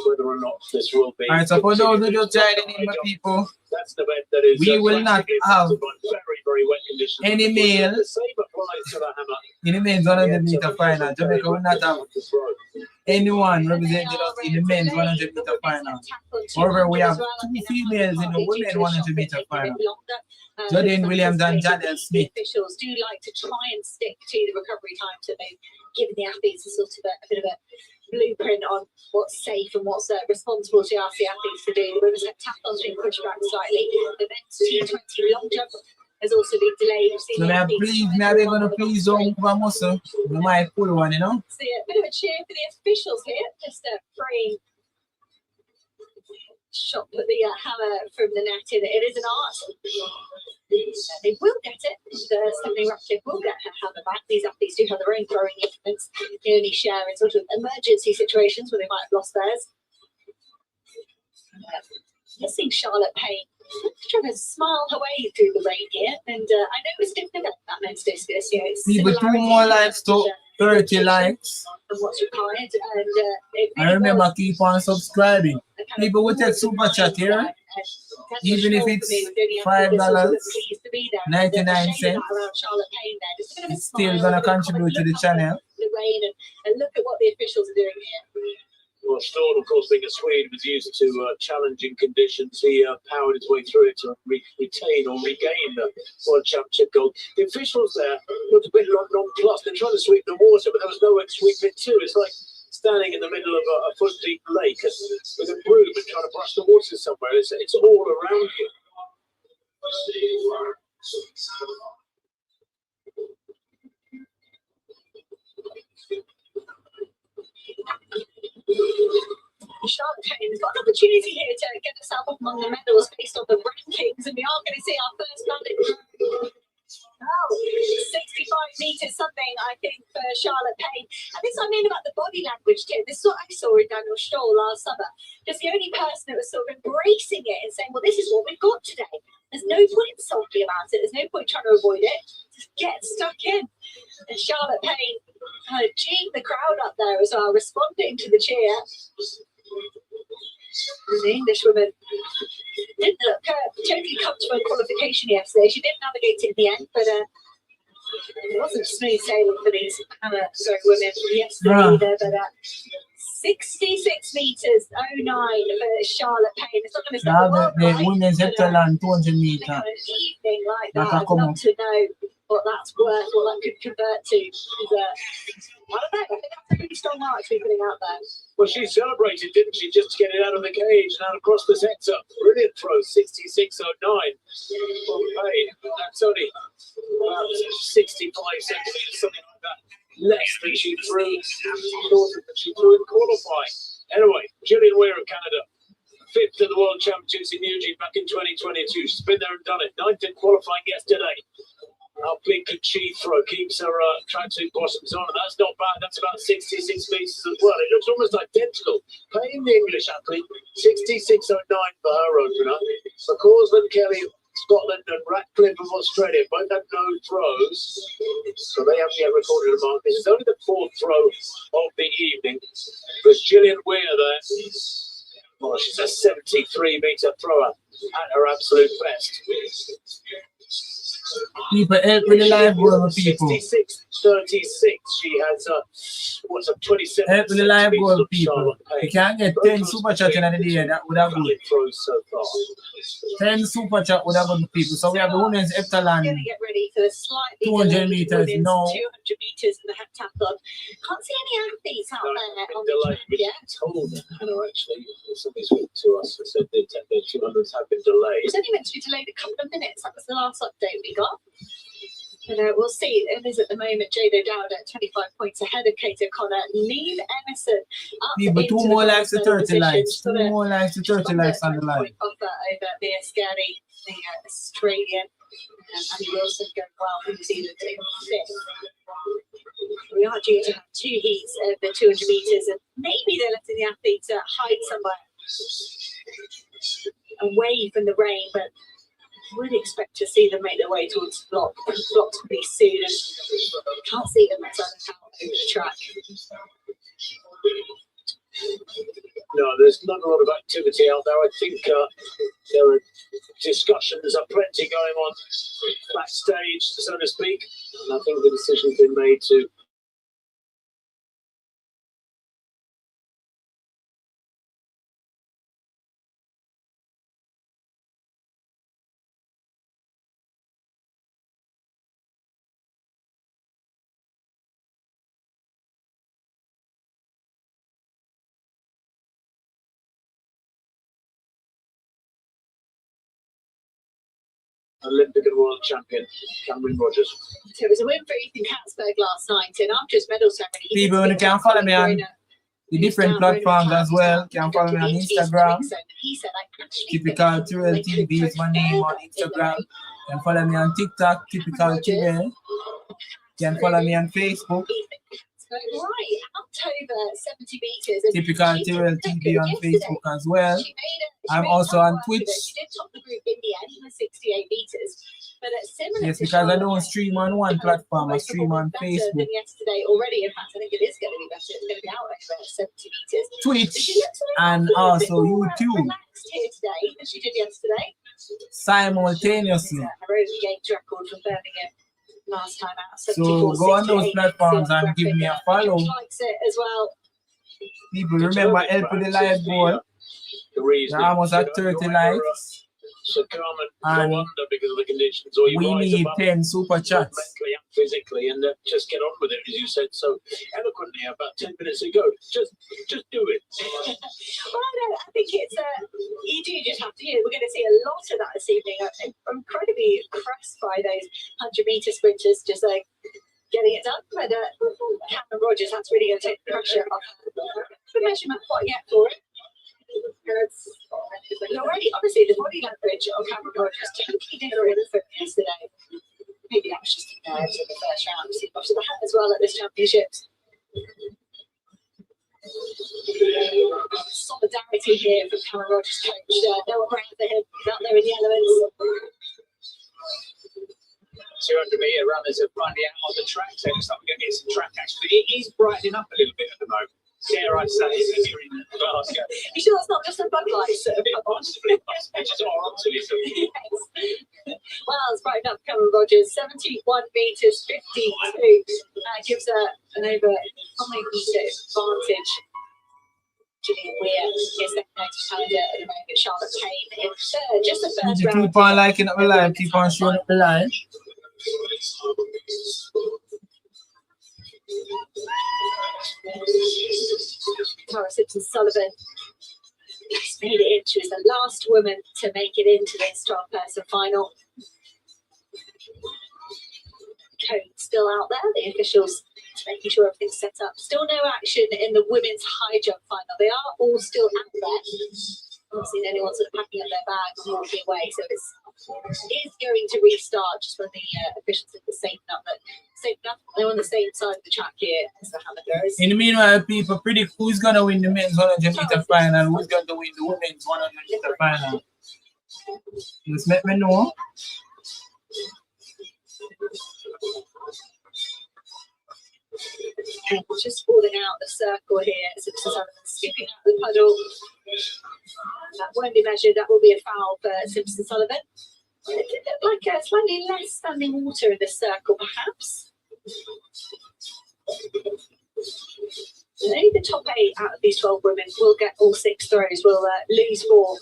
whether or not this will be. Alright, so for those who just joining in, my people, that's the event that is, we will not have very wet conditions. any male The same applies to the hammer. in the men's 100 meter final. Jamaica will not have anyone representing us in the men's 100 meter final. However, we have 2 females in the women's 100 meter final. Jordan Williams and Janelle Smith. Officials do like to try and stick to the recovery times that they've given the athletes a sort of a bit of a blueprint on what's safe and what's responsible to ask the athletes to do. The women's heptathlon's been pushed back slightly. The men's T20 long jump has also been delayed. So now please, now they're gonna please don't move a muscle. We might pull one, you know. See a bit of a cheer for the officials here, just a free shot at the hammer from the net. It is an art. They will get it. Stephanie Ratcliffe will get her hammer back. These athletes do have their own throwing implements. They only share in sort of emergency situations where they might have lost theirs. Let's see Charlotte Payne trying to smile her way through the rain here. And I know it's different about that men's discus. You know, it's People, 2 more likes to 30 likes. and what's required. And I remember, keep on subscribing. People will take super chat here, even if it's $5, 99 cents. It's still gonna contribute to the channel. The rain and look at what the officials are doing here. Well, Storm, of course, being a Swede, was used to challenging conditions. He powered his way through it to retain or regain the World Championship gold. The officials there looked a bit nonplussed. They're trying to sweep the water, but there was nowhere to sweep it to. It's like standing in the middle of a foot-deep lake with a broom and trying to brush the water somewhere. It's all around you. Charlotte Payne's got an opportunity here to get herself up among the medals based on the rankings, and we are going to see our first medal. 65 metres something, I think, for Charlotte Payne. And this I mean about the body language too. This is what I saw in Daniel Stoll last summer. Just the only person that was sort of embracing it and saying, well, this is what we've got today. There's no point sulky about it. There's no point trying to avoid it. Just get stuck in. And Charlotte Payne geeing the crowd up there as well, responding to the cheer. And the Englishwoman didn't look totally comfortable in qualification yesterday. She did navigate it in the end, but it wasn't smooth sailing for these women yesterday either. But 66 metres 09 for Charlotte Payne. It's not going to stop the women's heptathlon 200 meter. Kind of evening like that. I'd love to know what that's worth, what that could convert to. I don't know. I think that's a pretty strong mark to be putting out there. Well, she celebrated, didn't she, just to get it out of the cage and out across the sector. Brilliant throw, 66.09 from Payne. That's only 65 centimetres, something like that. Less than she threw, than she threw in qualifying. Anyway, Gillian Weir of Canada, 5th in the World Championships in Eugene back in 2022. She's been there and done it. 9th in qualifying yesterday. How big could she throw? Keeps her tracksuit bottoms on, and that's not bad. That's about 66 metres as well. It looks almost identical. Payne, the English athlete, 66.09 for her opener. McCausland, Kelly, Scotland, and Ratcliffe of Australia both had no throws, so they haven't yet recorded a mark. This is only the 4th throw of the evening. There's Gillian Weir there. Well, she's a 73-metre thrower at her absolute best. People help with the live goal, people. 66-36. She has what's up, 27. Help with the live goal, people. You can't get 10 super chat in the day. That would have good. So far. 10 super chat would have good people. So we have the women's heptathlon. Going to get ready for the slightly 200 metres. No. 200 metres in the heptathlon. Can't see any athletes out there on the track yet. Told Hannah actually, somebody spoke to us and said the 200s have been delayed. It was only meant to be delayed a couple of minutes. That was the last update we got. But we'll see. It is at the moment Jado Dowd at 25 points ahead of Kate O'Connor. Neil Emerson up People, 2 more likes to 30 likes. 2 Got a more likes to 30 likes on the line. point offer over Mia Scarry, the Australian. Andy Wilson going well from New Zealand in 5th. We are due to have 2 heats of the 200 metres, and maybe they're letting the athletes hide somewhere away from the rain, but would expect to see them make their way towards blocks pretty soon, and can't see them out over the track. No, there's not a lot of activity out there. I think there are discussions plenty going on backstage, so to speak, and I think the decision's been made to Olympic and world champion Cameron Rogers. So it was a win for Ethan Katzberg last night, and after his medal ceremony, People, you can follow me on the different platforms as well. You can follow me on Instagram. Typical Tyrell TV is my name on Instagram. You can follow me on TikTok, Typical Tyrell. You can follow me on Facebook. Right, October 70 meters. And Typical she Tyrell took TV on yesterday. Facebook as well. She I'm made also top on work of it. Twitch. She did top the group in the end with 68 meters. But similar Yes, to because I Charlotte don't Kane, stream on one platform, I stream on better Facebook, than yesterday already. In fact, I think it is going to be better. It's going to be out over 70 meters. Twitch, and also YouTube Relaxed here today than she did yesterday. simultaneously. Her own games record from Birmingham last time out. So go on those platforms and give me a follow. Likes it as well. People remember helping the live goal. They're almost at 30 likes. Succumb And and go under because of the conditions, or you we rise need above 10 super chats. mentally and physically, and just get on with it, as you said so eloquently about 10 minutes ago. Just do it. Well, I think it's you do just have to. We're going to see a lot of that this evening. I'm incredibly impressed by those 100-meter sprinters just getting it done. But Cameron Rogers, that's really going to take the pressure off the measurement quite yet for it. Already, obviously, the body language of Cameron Rogers totally different from yesterday. Maybe that was just nerves in the first round. See, after the hat as well at this championships. Solidarity here from Cameron Rogers' coach. No one around for him. He's out there in the elements. 200-meter runners are finally out on the track, so it's not going to get some track action. He's brightening up a little bit at the moment. Dare I say, here in Glasgow. You sure that's not just a bug lights that have come on? Which is all optimism. Yes. Well, it's brightened up Cameron Rogers, 71 meters 52. Gives her an over 5 meter advantage. Julian Weir is second next challenger at the moment. Charlotte Kane in third, just the first round. Keep on liking up the live, keep on showing up the live. Tara Simpson-Sullivan has made it in. She was the last woman to make it into this 12-person final. Code still out there. The officials making sure everything's set up. Still no action in the women's high jump final. They are all still out there. I haven't seen anyone sort of packing up their bags and walking away. So it is going to restart just when the officials think it's safe enough. They're on the same side of the track here as the hammer. In the meanwhile, people predict who's going to win the men's 100-meter final, who's going to win the women's 100-meter final. Just let me know. Just falling out the circle here. Simpson Sullivan skipping out the puddle. That won't be measured. That will be a foul for Simpson Sullivan. It did look like slightly less standing water in the circle, perhaps. Only the top 8 out of these 12 women will get all 6 throws. We'll lose 4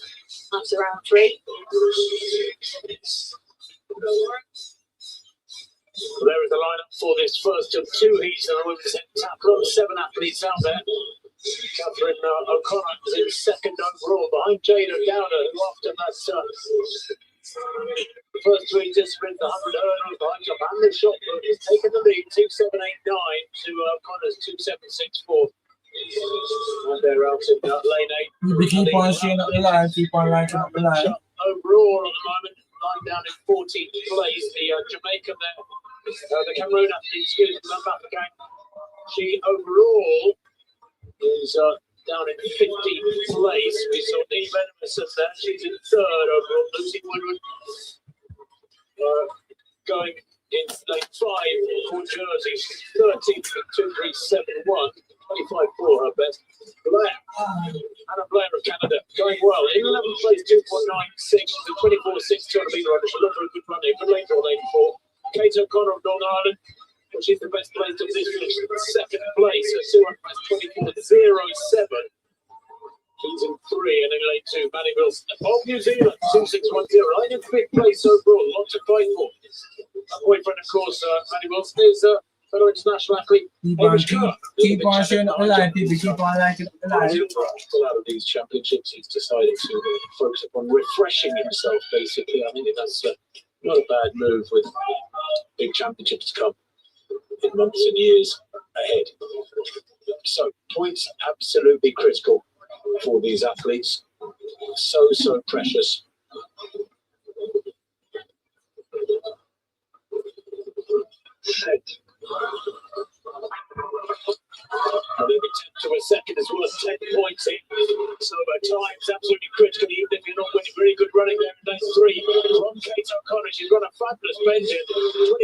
after round 3. Well, there is the lineup for this first of 2 heats in the women's heptathlon. 7 athletes out there. Catherine O'Connor is in second overall behind Jada Dowder, who after that first 3 disciplines, the 100 hurdles, the high jump and the shot put, has taken the lead 2.789 to O'Connor's 2.764. And they're out in lane 8. We keep on sharing up the live, keep on liking up the live. Overall at the moment, lying down in 14th place, the Jamaican there, the Cameroon athlete, excuse me, again. She overall is down in 15th place. We saw Eve Emerson there. She's in 3rd overall. Lucy Woodward going in lane 5 for Jersey. 13th with 2.371. 25 for her best. Blair, Anna Blair of Canada, going well. In 11th place, 2.96. The 24.6 200 meter runner. She'll look for a good run here. Good lane for lane 4. Kate O'Connor of Northern Ireland. But she's the best placed of this finish. 2nd place at 200 24.07. She's in 3 and in lane 2. Maddie Wilson of New Zealand, 2.610. Right in 5th place overall. Lots to fight for. Her boyfriend, of course, Maddie Wilson, is fellow international athlete. Keep on sharing up the live, people. Keep on liking up the live. Out of these championships, he's decided to focus upon refreshing himself, basically. I think that's not a bad move with big championships to come in months and years ahead. So, points absolutely critical for these athletes. So precious. times, absolutely critical, even if you're not winning. Very good running there in lane 3 from Kate O'Connor. She's run a fabulous Benjamin,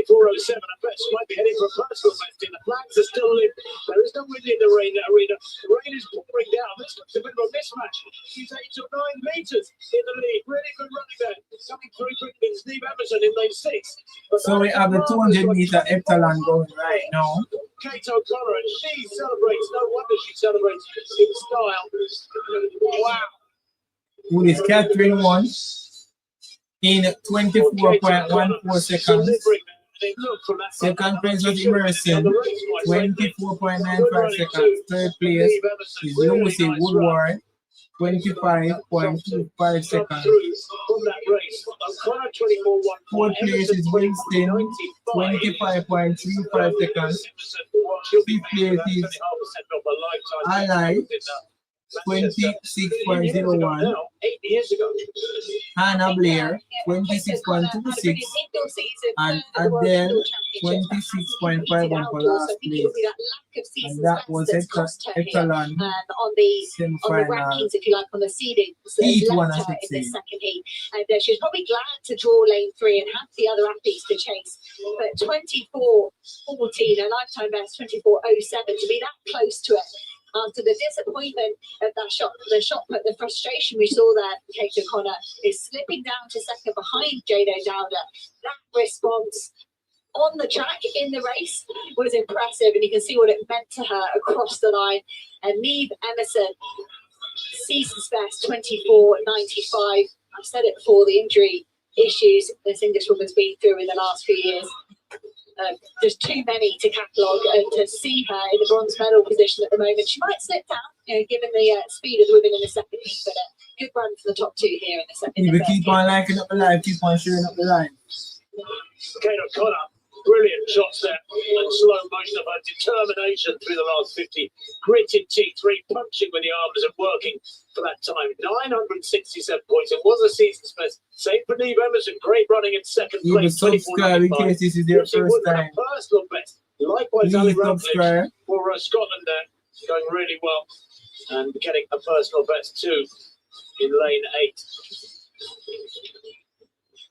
24.07. I bet she might be heading for a personal best in. The flags are still lit. There is no wind in the rain arena. The rain is pouring down. This looks a bit of a mismatch. She's 8 or 9 metres in the lead. Really good running there. Coming through quickly, Steve Emerson in lane 6. So we have the 200-meter heptathlon going right now. Kate O'Connor, and she celebrates. No wonder she celebrates in style. Wow. Who is Catherine won in 24.14 seconds. Second place was Emerson, 24.95 seconds. Third place is Lucy Woodward, 25.25 seconds. Fourth place is Winston, 25.35 seconds. Fifth place is Ally, 26.01. Hannah Blair, 26.26. And Adele, 26.51 for last place. And that was Echelon on the semi-final. rankings, if you like, on the seeding. Heat one, I left her should in the say. second heat. And she was probably glad to draw lane 3 and have the other athletes to chase. But 24.14, a lifetime best, 24.07, to be that close to it. After the disappointment of that shot, the frustration we saw there, Kate O'Connor is slipping down to second behind Jado Dowder. That response on the track in the race was impressive, and you can see what it meant to her across the line. And Neve Emerson, season's best, 24.95. I've said it before, the injury issues this English woman's been through in the last few years. There's too many to catalogue, and to see her in the bronze medal position at the moment, she might slip down, given the speed of the women in the second heat, but a good run for the top 2 here in the second. If we keep on liking up the line, keep on sharing up the line. Kate O'Connor, brilliant shots there, and slow motion of her determination through the last 50. Gritted T3, punching with the arms and working for that time. 967 points. It was a season's best. Same for Neve Emerson, great running in second You place. subscribe in case this is your first time. Personal best. Likewise, Please Ali subscribe. Rutledge for Scotland there, going really well and getting a personal best too in lane 8.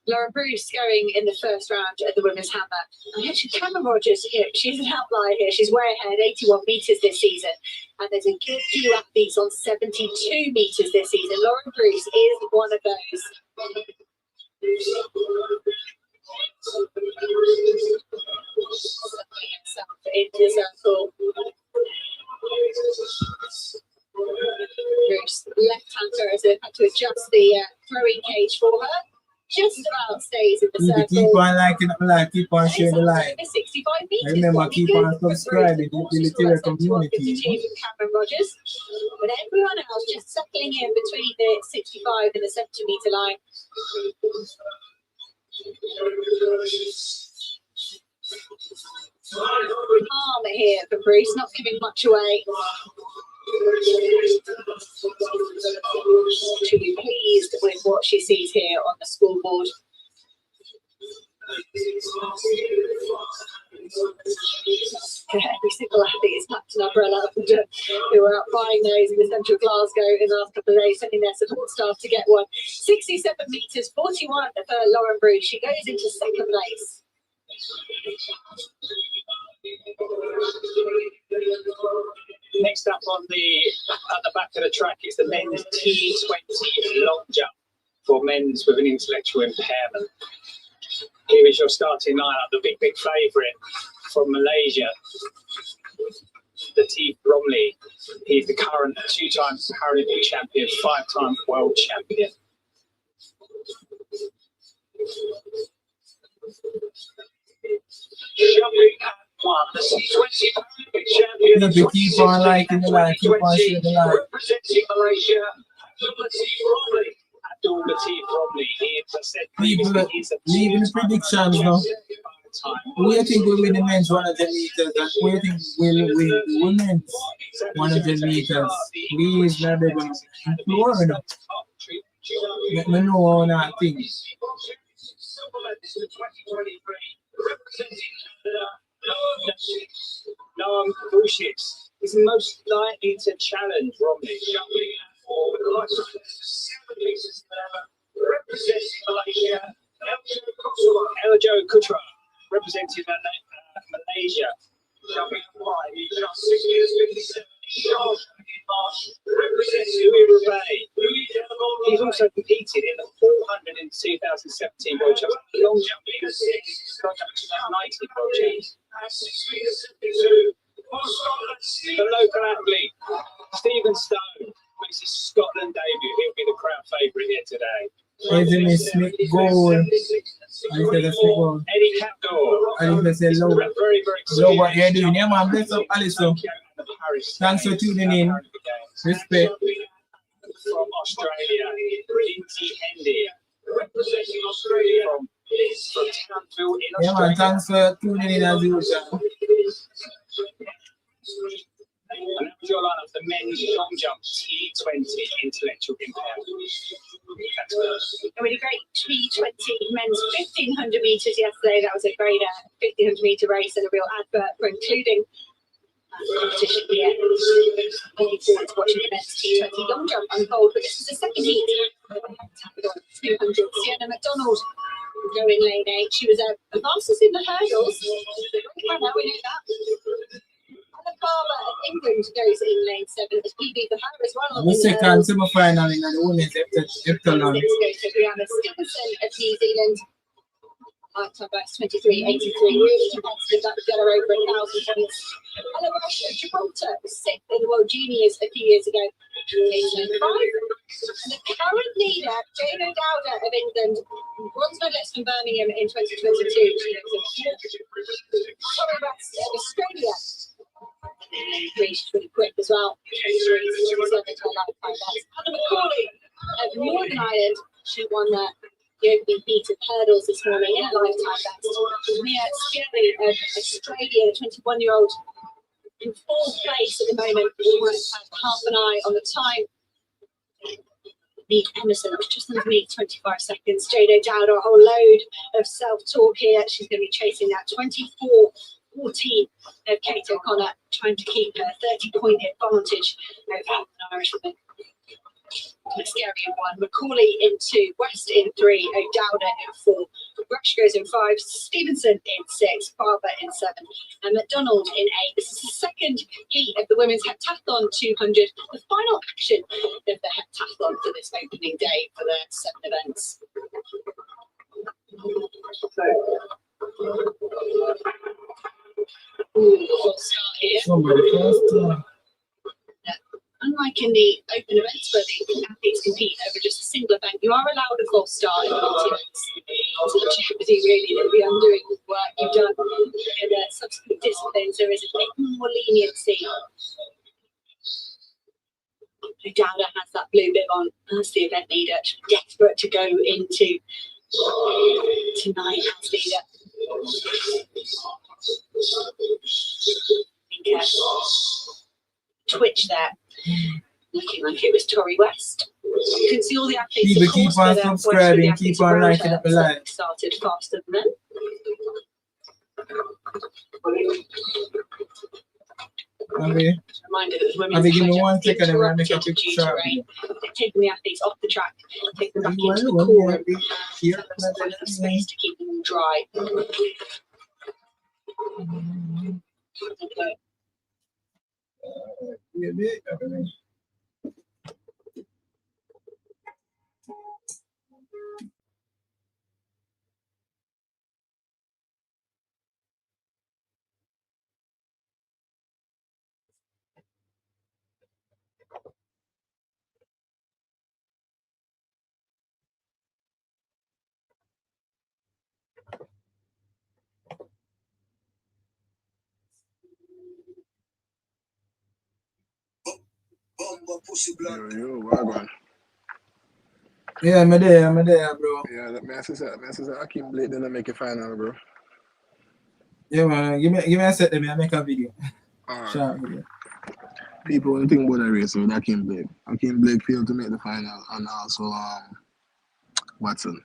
Lauren Bruce going in the first round at the women's hammer. And actually, Cameron Rogers, she's an outlier here. She's way ahead, 81 metres this season. And there's a good few athletes on 72 metres this season. Lauren Bruce is one of those. Into circle. Bruce, left-hander, as they had to adjust the throwing cage for her. Just about stays in the circle. Keep on liking up the line, keep on sharing the line. 65 meters. Remember, keep on subscribing to the Literary community. Cameron Rogers. But everyone else just settling in between the 65 and the 70 meter line. Calm here for Bruce, not giving much away. To be pleased with what she sees here on the scoreboard. Every single athlete is packed an umbrella who are out buying those in the centre of Glasgow in the last couple of days, sending their support staff to get one. 67 metres, 41 for Lauren Bruce. She goes into second place. Next up at the back of the track is the men's T20 long jump for men's with an intellectual impairment. Here is your starting lineup, the big favourite from Malaysia, the T. Bromley. He's the current 2-time Paralympic champion, 5-time world champion. Jumping at one, the C20 Paralympic champion. If you keep on liking the line, keep on sharing the line. Representing Malaysia, Abdul Latif Bromley. People leaving the predictions now. Who do you think will win the men's 100 meters, and who do you think will win the women's 100 meters? Please, let me implore them. Let me know on that thing. Noam Vucic is most likely to challenge Romney, jumping with the likes of 7 pieces representing Malaysia, Eljo Kutra, representing Malaysia, jumping high in just 6 years 57. Charles in March, representing he's also competed in the 400 in 2017 World Championships, long jump in 2019 World Championships. The local athlete, Stephen Stone, makes his Scotland debut. He'll be the crowd favourite here today. Smith goal. Eddie Capdor. Very, very Love what you're doing. Yeah, man. Bless up, Alison. Thanks for tuning in. Respect. From Australia, Lindsay Hendy, representing Australia from Townsville in Australia. Yeah, man. Thanks for tuning in as usual. And that was your line of the men's long jump T20 intellectual impairment. A really great T20 men's 1500 metres yesterday. That was a great 1500 metre race and a real advert for including competition here. Looking forward to watching the men's T20 long jump unfold. But this is the second heat. 200. Sienna McDonald going lane 8. She was the fastest in the hurdles. We know that. Anna Barber of England goes in lane 7. It's PB for her as well. The second semi-final in the women's heptathlon. Goes to Brianna Stevenson of New Zealand. Lifetime backs 23.83. Really competitive. That would get her over 1,000 points. Ella Rush of Gibraltar was 6th in the World Juniors a few years ago. And the current leader, Jada Dowder of England, bronze medalist from Birmingham in 2022. Torrey West of Australia. She's really quick as well. Hannah Macaulay of Northern Ireland. She won the opening heat of hurdles this morning in a lifetime best. Mia Sperry of Australia, the 21-year-old, in 4th place at the moment. She has half an eye on the time. Meet Emerson was just underneath 25 seconds. Jada Dowder, a whole load of self-talk here. She's going to be chasing that 24.14 of Kate O'Connor, trying to keep her 30-point advantage over an Irishwoman. Mascarian 1, Macaulay in 2, West in 3, O'Dowda in 4, Rush goes in 5, Stevenson in 6, Barber in 7, and McDonald in 8. This is the second heat of the women's heptathlon 200, the final action of the heptathlon for this opening day for the 7 events. We'll start here. Unlike in the open events where the athletes compete over just a single event, you are allowed a false start in multi-events. It's a jeopardy, really, that we undoing the work you've done in the subsequent disciplines. There is a bit more leniency. Dowda has that blue bib on as the event leader, desperate to go into tonight as leader. Twitch there, looking like it was Torrey West. You can see all the athletes. People keep on subscribing, keep on liking up the live. Started faster than them. Reminder that women's give me 1 second and I'll make a quick shot. They're taking the athletes off the track, taking them back into the core room. Space to keep them dry. Yo, wagwan. Yeah, I'm there, bro. Yeah, that man says I keep Blake then I make a final, bro. Yeah, man. Give me a set, then I make a video. Alright. Short video. People when you think about the race, so Akeem Blake. Akeem Blake failed to make the final, and also Watson.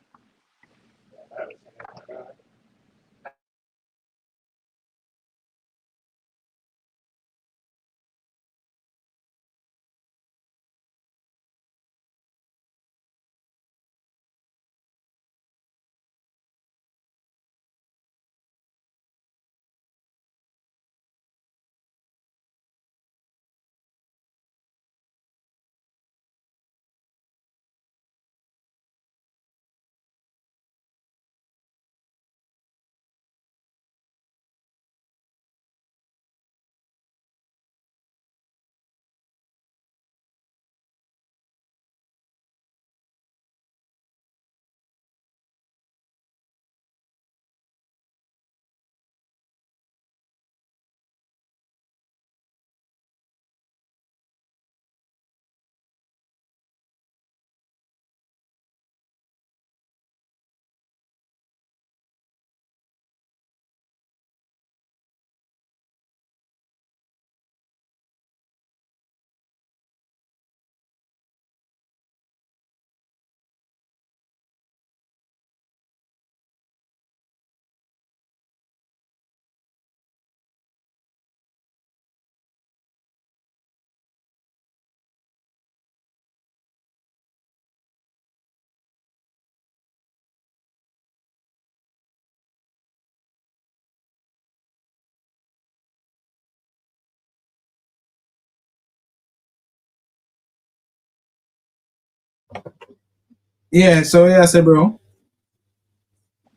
Yeah, so yeah, I said, bro.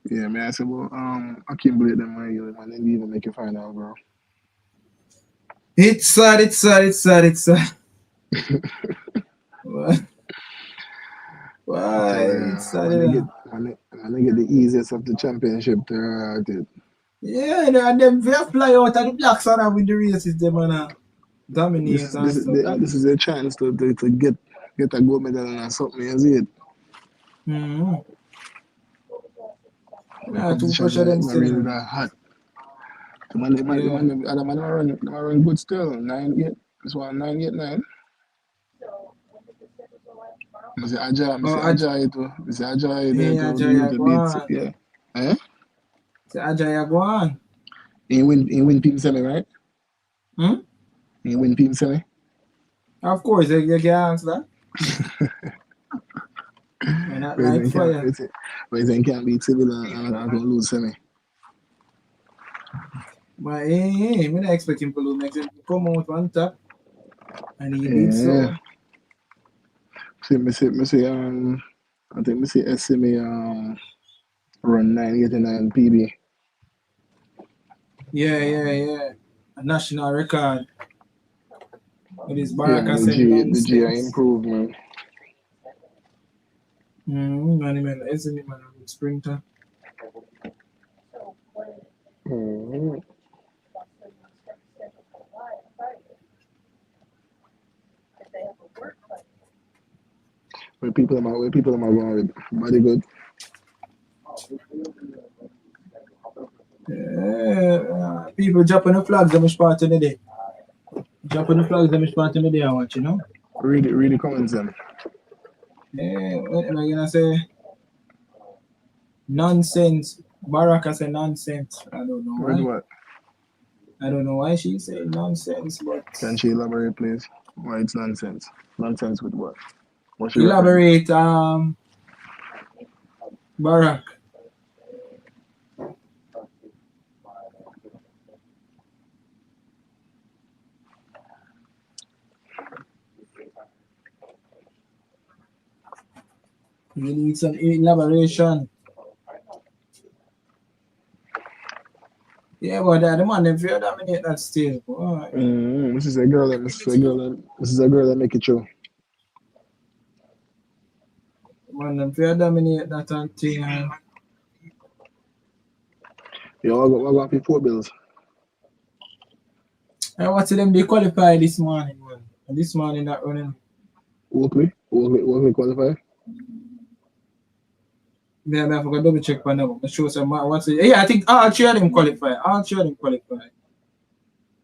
Yeah, man. I said, well, I can't believe them man. They didn't even make a final, bro. It's sad, it's sad, it's sad, it's sad. Why? I tell you, It's sad, when they yeah. get when they get the easiest of the championship, they're Yeah, and them they fly out of the blacks and win the races, them and dominate and stuff. this is a chance to get a gold medal and something. You see it? Mm-hmm. The Yeah, too competition pressure them is still, really man. that hot. Yeah. The other man run good still. 9-8. This one 9-8-9. I say Oh, Ajay to. I say Ajay there yeah, to you Ajay, to go beat. on. Yeah. Eh? Say, Ajay, go on. He win team semi, right? Hmm? He win team semi. Of course, you can answer that. Why not like President can't. fire? President can't beat civil and gonna lose semi. But hey, me not expect him to lose. Next him come out on top. And he did Yeah. so. See, I think me see SME run 989 PB. Yeah. A national record. With his Yeah, Baraka man, said the GI nonsense. improvement. Man, isn't he, man, a good sprinter? Mm-hmm. Where people am going with body good. Yeah, people dropping the flags, them spot in the day. Dropping the flags, them spot in the day, I watch, you know? Really comments them. Yeah, what am I gonna say? Nonsense. Baraka said nonsense. I don't know With why. what? I don't know why she said nonsense, but Can she elaborate, please? Why it's nonsense? Nonsense with what? What's she referring to? elaborate, Barak. You need some elaboration. Yeah, but the man them feel dominate that still. Boy. This is a girl that make it true. Man them feel dominate that and thing. Yo, I got people 4 bills. I watch them they qualify this morning, man. And this morning not running. Oakley qualify. Yeah, I forgot double check for now. Show some what's it? Yeah, I think all 3 of them qualify. All 3 of them qualify.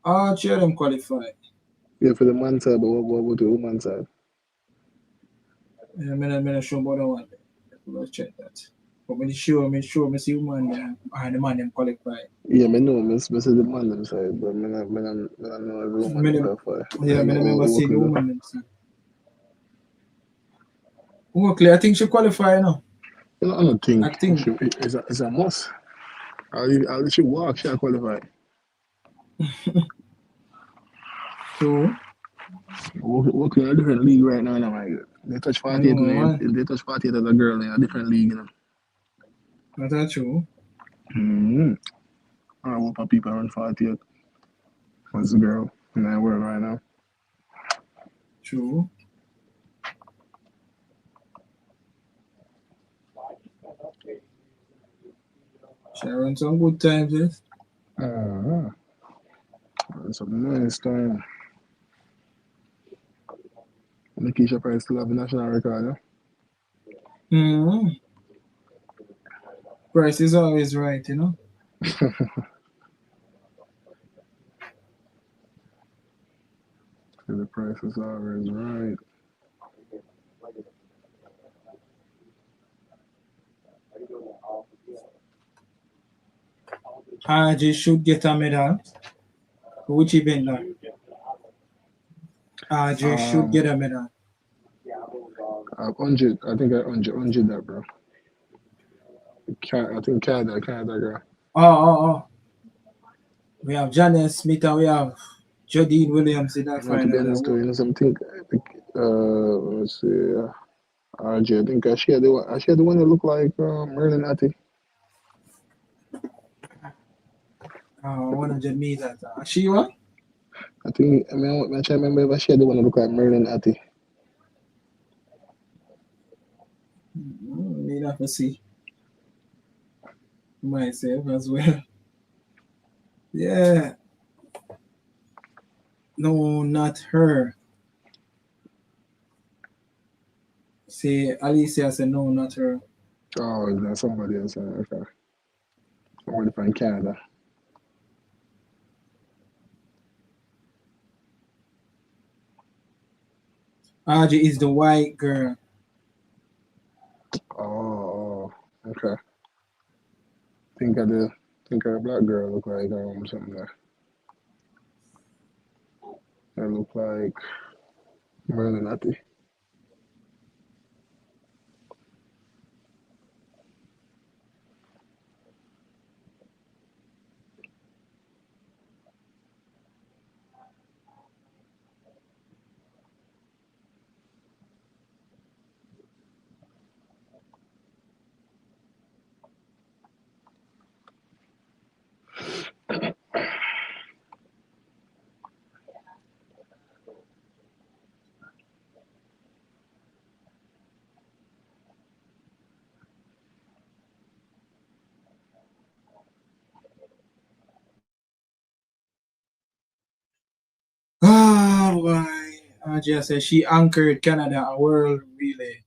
All 3 of them qualify. Yeah, for the man side, but what the woman side? Yeah, I'm not sure about that one. Let's check that. But when me see woman there, the man them qualify. Yeah, me know, me see the man them side, but me not know every woman them qualify. Yeah, I know remember seeing the Oakley. woman them see. Oakley, I think she qualify now. You know, I don't think I think it's a must. I'll she walk, she'll qualify. so. Oakley in a different league right now, they touch I 48 know, they touch 48 as a girl in a different league, That's true. Mm-hmm. I hope people run 48 as a girl in that world right now. True. She run some good times, yes. Some nice time. Nikisha Price still have a national record, Price is always right, you know. The price is always right. RJ should get a medal. Which event now? RJ should get a medal. 100, I think 100 that, bro. I think Canada girl. Oh. We have Janice Smith and we have Jodine Williams in that To be final. honest, something, let's see, RJ, I think I shared the one that look like Merlin Atty. 100 meters. She what? I think I mean I try to remember if I shared the one that look like Merlin Atty. Need have to see myself as well. Yeah. No, not her. Say Alicia said no, not her. Oh, is that somebody else? Okay. Somebody from Canada. RJ is the white girl. Oh, okay. Think of a black girl look like something there. That look like Merlin Atty. Oh boy. RJ said she anchored Canada a world relay.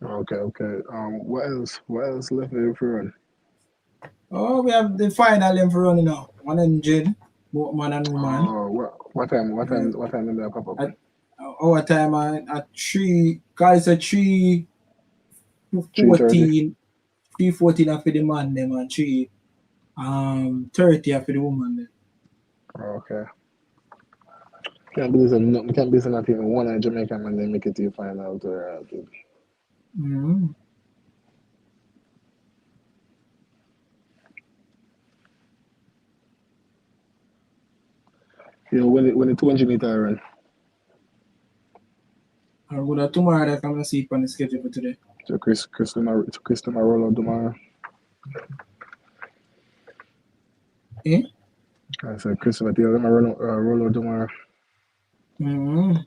Okay. What else left there for run? Oh, we have the final in for running now. 100, both man and woman. Oh, what time did that pop up? Our time at 3, guys at 3:14. 3:14 after the man them and 3:30 after the woman them. Okay. Can't believe not even one in Jamaica and then make it to the final. Mm-hmm. When the 200 meter run. I'll go to tomorrow that I'm gonna see it on the schedule for today. So Chris roll out tomorrow. Eh? I said Chris roll out tomorrow. Mm-hmm.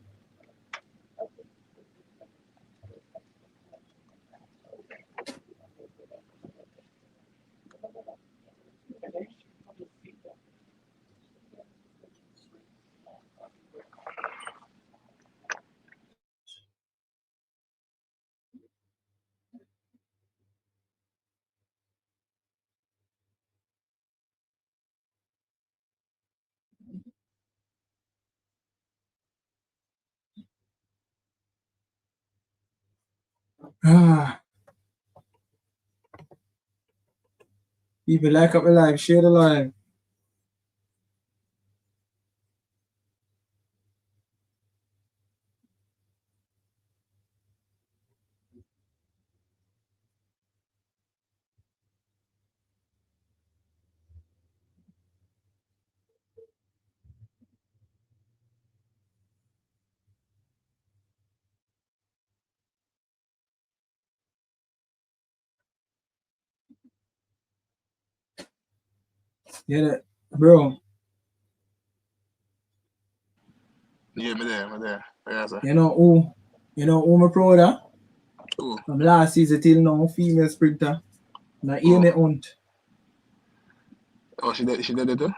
People like up the live, share the live. Yeah, bro. Yeah, me there. Yeah, sir. You know who my proud of? Who? From last season till now, female sprinter. Now Amy Hunt. Oh, she did it too?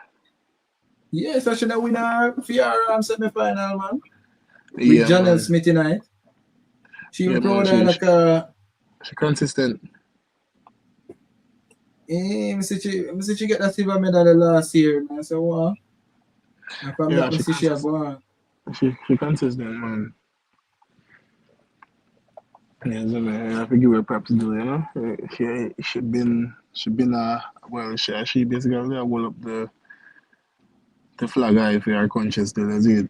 Yes, I should have win her semi-final, man. Yeah, With Janelle man. Smith tonight. She Yeah, proud man, of she consistent. I see she get that silver medal the last year, man. So what? And from that, she have won. She consistent, man. Yeah, so man, I have to give her props to do, you know. She been she basically hold up the flag high for our country still, is it?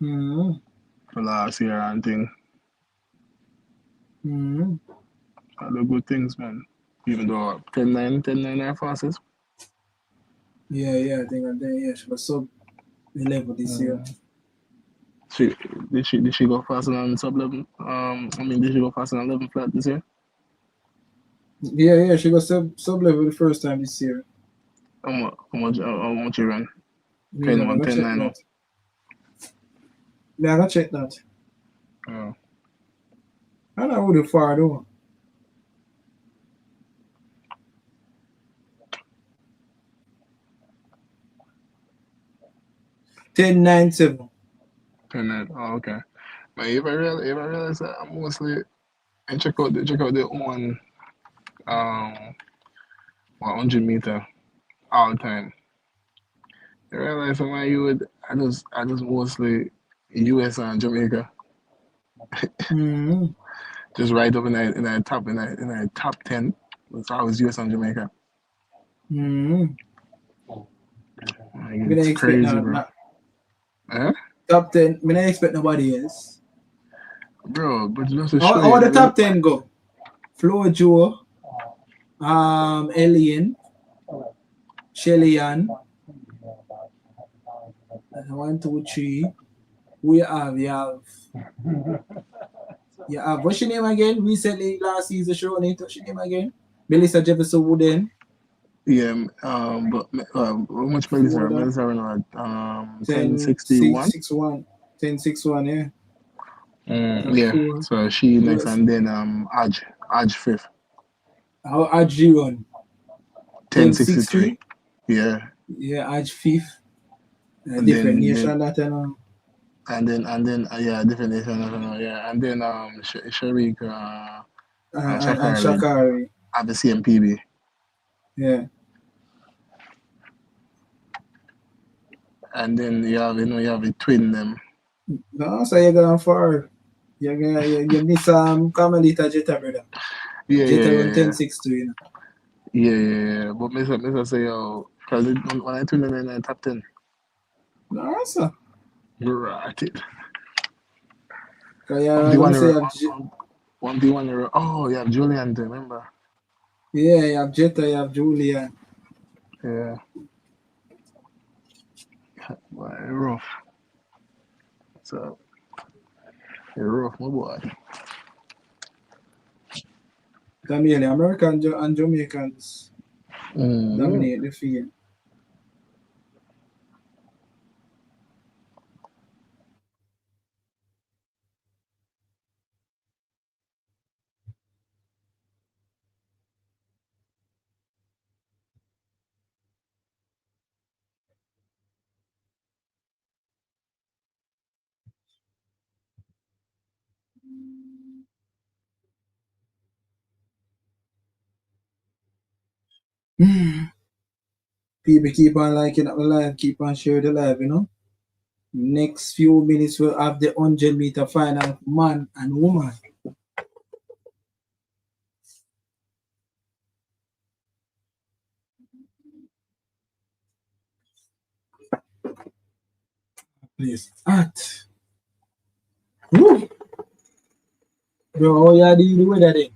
Mm-hmm. For last year and thing. Mm-hmm. All the good things, man. Even though 10-9 are fastest. Yeah, I think she was sub 11 this year. She did she go faster on sub 11? I mean, did she go faster on 11 flat this year? Yeah, she got sub level the first time this year. How much you run? Yeah, I'm gonna check 10-1, 10-9. that. Yeah, I'm gonna check that. Oh. I don't know who the far though. Ten nine seven. 10-9. Oh, okay. But if I realize that I'm mostly and check out the one 100-meter all time. I realize my youth I just mostly US and Jamaica. Mm-hmm. Just right up in that top 10. It's always US and Jamaica. Mm-hmm. Like, Me not it's expect crazy, bro. Huh? top 10. Me not expect nobody else. Bro, but just to show How you, the top 10 go? Flo Joe, Alien, Shelly Ann, 1, 2, 3. We have you have what's your name again? Recently last season show name, what's your name again? Melissa Jefferson Wooden. yeah, but how much Melissa? Before that, Melissa run at 10 1061. 6 1. 10 6 1, yeah. Yeah, Before. so she next and then Aj fifth. How Aj you run? 1063. 10 6 3? Yeah, Yeah, Aj fifth. and Different then nation that and yeah, definition of yeah, and then Sharik and and Shakari Shakari. have the same PB. Yeah. And then you have the twin them. No, so you're going for you miss Carmelita Jetta, brother. Yeah, Jetta yeah, run yeah, 10 6 2, you know. yeah. But Mr. say because when I twin them in the top 10, No, sir. right it. Because One you're the going one to say one the one oh you have Julian too, remember? yeah, you have Jetta, you have Julia. Yeah. Boy, rough. So you're rough, my boy. Mainly American and Jamaicans Mm-hmm. dominate the field. People keep on liking up the live, keep on sharing the live, you know. Next few minutes we'll have the 100-meter final, man and woman. Please. At. Woo! Bro, how you deal with the weather then?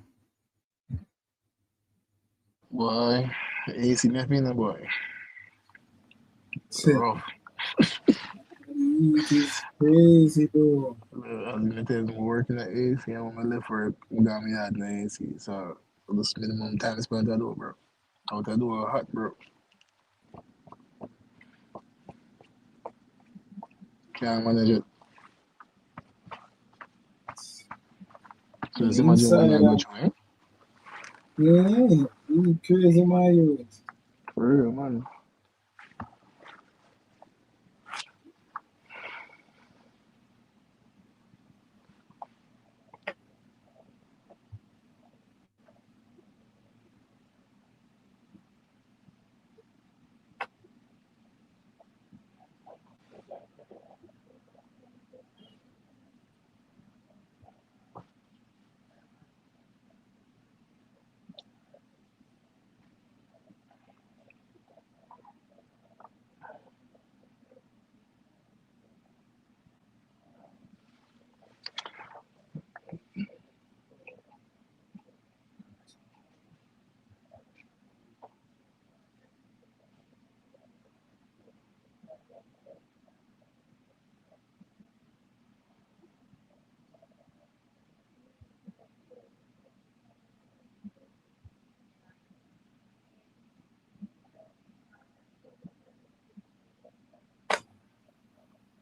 Boy, AC me feel boy. Say, Rough. it is crazy, bro. As you tell me working at AC and when I left work, I got me out in the AC. So just minimum time spent at home, bro. Out the door hot, bro. Can't manage it. So just imagine when I Inside go and through, eh? yeah, you crazy my youth. For real, man.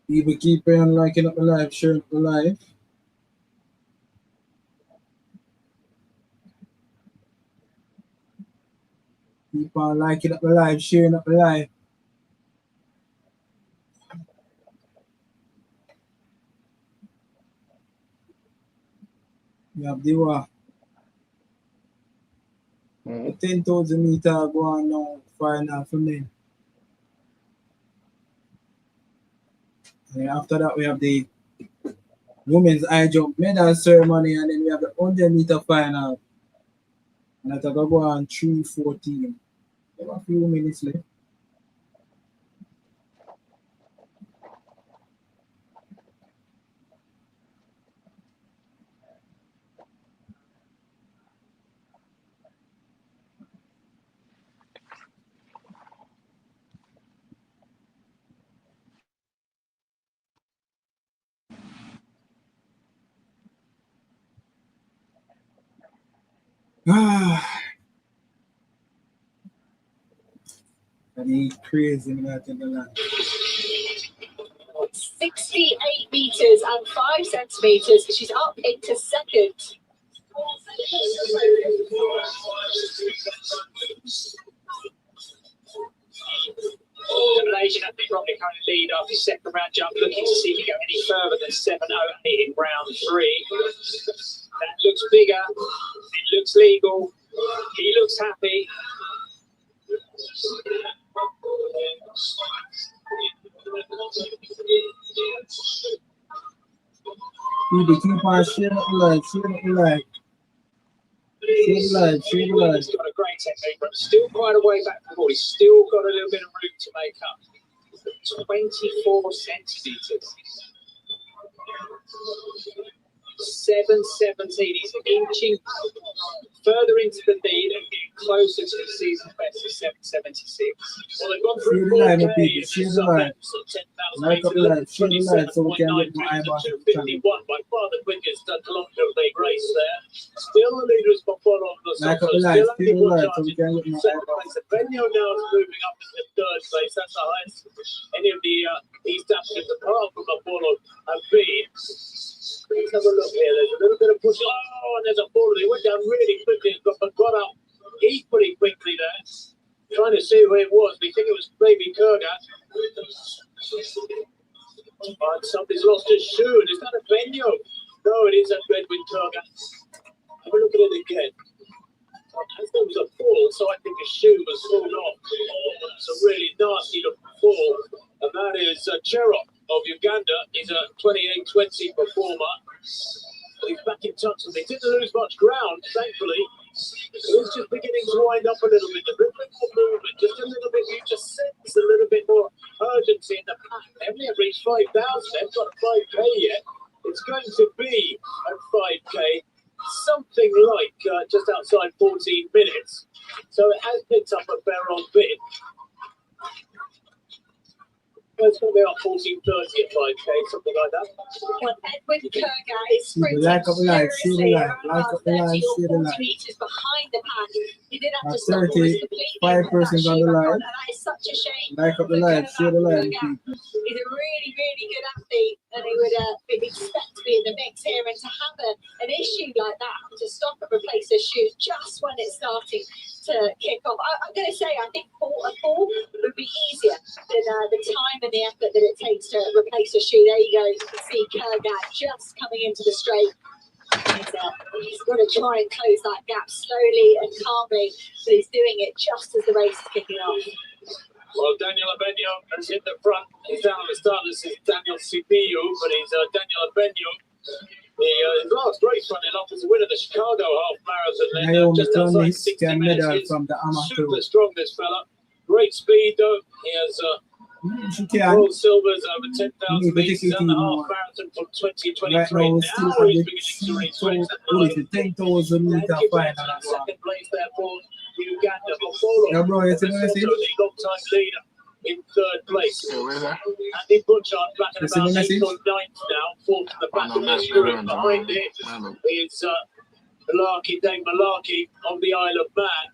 People keep on liking up the live, sharing up the live. Keep on liking up the live, sharing up the live. You have the 10,000 meter go on now, final for men. And after that, we have the women's high jump medal ceremony, and then we have the 100 meter final. And that's going to go on 3:14. We have a few minutes left. And he's crazy in that in the land. 68 meters and 5 centimeters. She's up into second. Malaysian at the probably current lead after his second round jump, looking to see if he can go any further than 7:08 in round 3. That looks bigger. It looks legal. He looks happy. People keep on sharing up the live, sharing up the live. Share the live, share the live. He's got a great technique, but still quite a way back from the ball. He's still got a little bit of room to make up. 24 centimeters. 7:17. He's inching further into the lead and getting closer to the season best of 7:76. Well, they've gone through 4K. Share the live. Like up the live, share the live so we can get more eyeballs to the channel. By far the quickest kilometre of the race there. Still the leader is Buffalo on the Like up the live, share the live so we can get more eyeballs. Benio now is moving up into third place. That's the highest any of the East Africans apart from Apollo have been. Let's have a look here. There's a little bit of push. Oh, and there's a fall. They went down really quickly and got up equally quickly there. Trying to see who it was. We think it was maybe Kurgat. And somebody's lost his shoe. And is that a Benio? No, it is a Edwin Kurgat. Have a look at it again. I thought it was a fall, so I think his shoe was fallen off. It's a really nasty looking fall. And that is Cherop of Uganda. He's a 28-20 performer. He's back in touch with me. Didn't lose much ground, thankfully. He's just beginning to wind up a little bit more movement, just a little bit. You just sense a little bit more urgency in the pack. They haven't yet reached 5,000. They haven't got a 5K yet. It's going to be a 5K, something like just outside 14 minutes. So it has picked up a fair old bit. It's going to be up 14:30 at 5K, something like that. Well, Edwin Kurgat is sprinting Like up the live, share the live, like up the 30 live, share the or 40 live. meters behind the pack. He did have to stop almost completely. 35% on the live. And that is such a shame. Like up the live, share the live. He's a really, really good athlete, and he would expect to be in the mix here. And to have an issue like that, to stop and replace a shoe just when it's starting to kick off. I'm going to say, I think a fall would be easier than the time and the effort that it takes to replace a shoe. There you go. You can see Kurgat just coming into the straight. He's got to try and close that gap slowly and calmly, but he's doing it just as the race is kicking off. Well, Daniel Abenyo has hit the front. He's down on the start. This is Daniel Sibiu, but he's Daniel Abenyo. His last race running off was the winner of the Chicago half marathon. Naomi Just outside Thomas 60 can minutes. medal He's from the amateur. super strong, this fella. Great speed, though. He has She can. gold silvers over 10,000 Yeah, but meters they on the can half do marathon from 2023. Right now, we still Now have he's the beginning to reach race. 10,000 meter final. Second place there for Uganda. Buffalo. Yeah, bro, you see what I see? The long-time leader in third place. Yeah, where's that? Andy Butchard back at You see about the 8th message? or 9th now, fourth in the back Oh, no, of this no, group. no, no, Behind no, it no. is Malarkey, Dave Malarkey of the Isle of Man.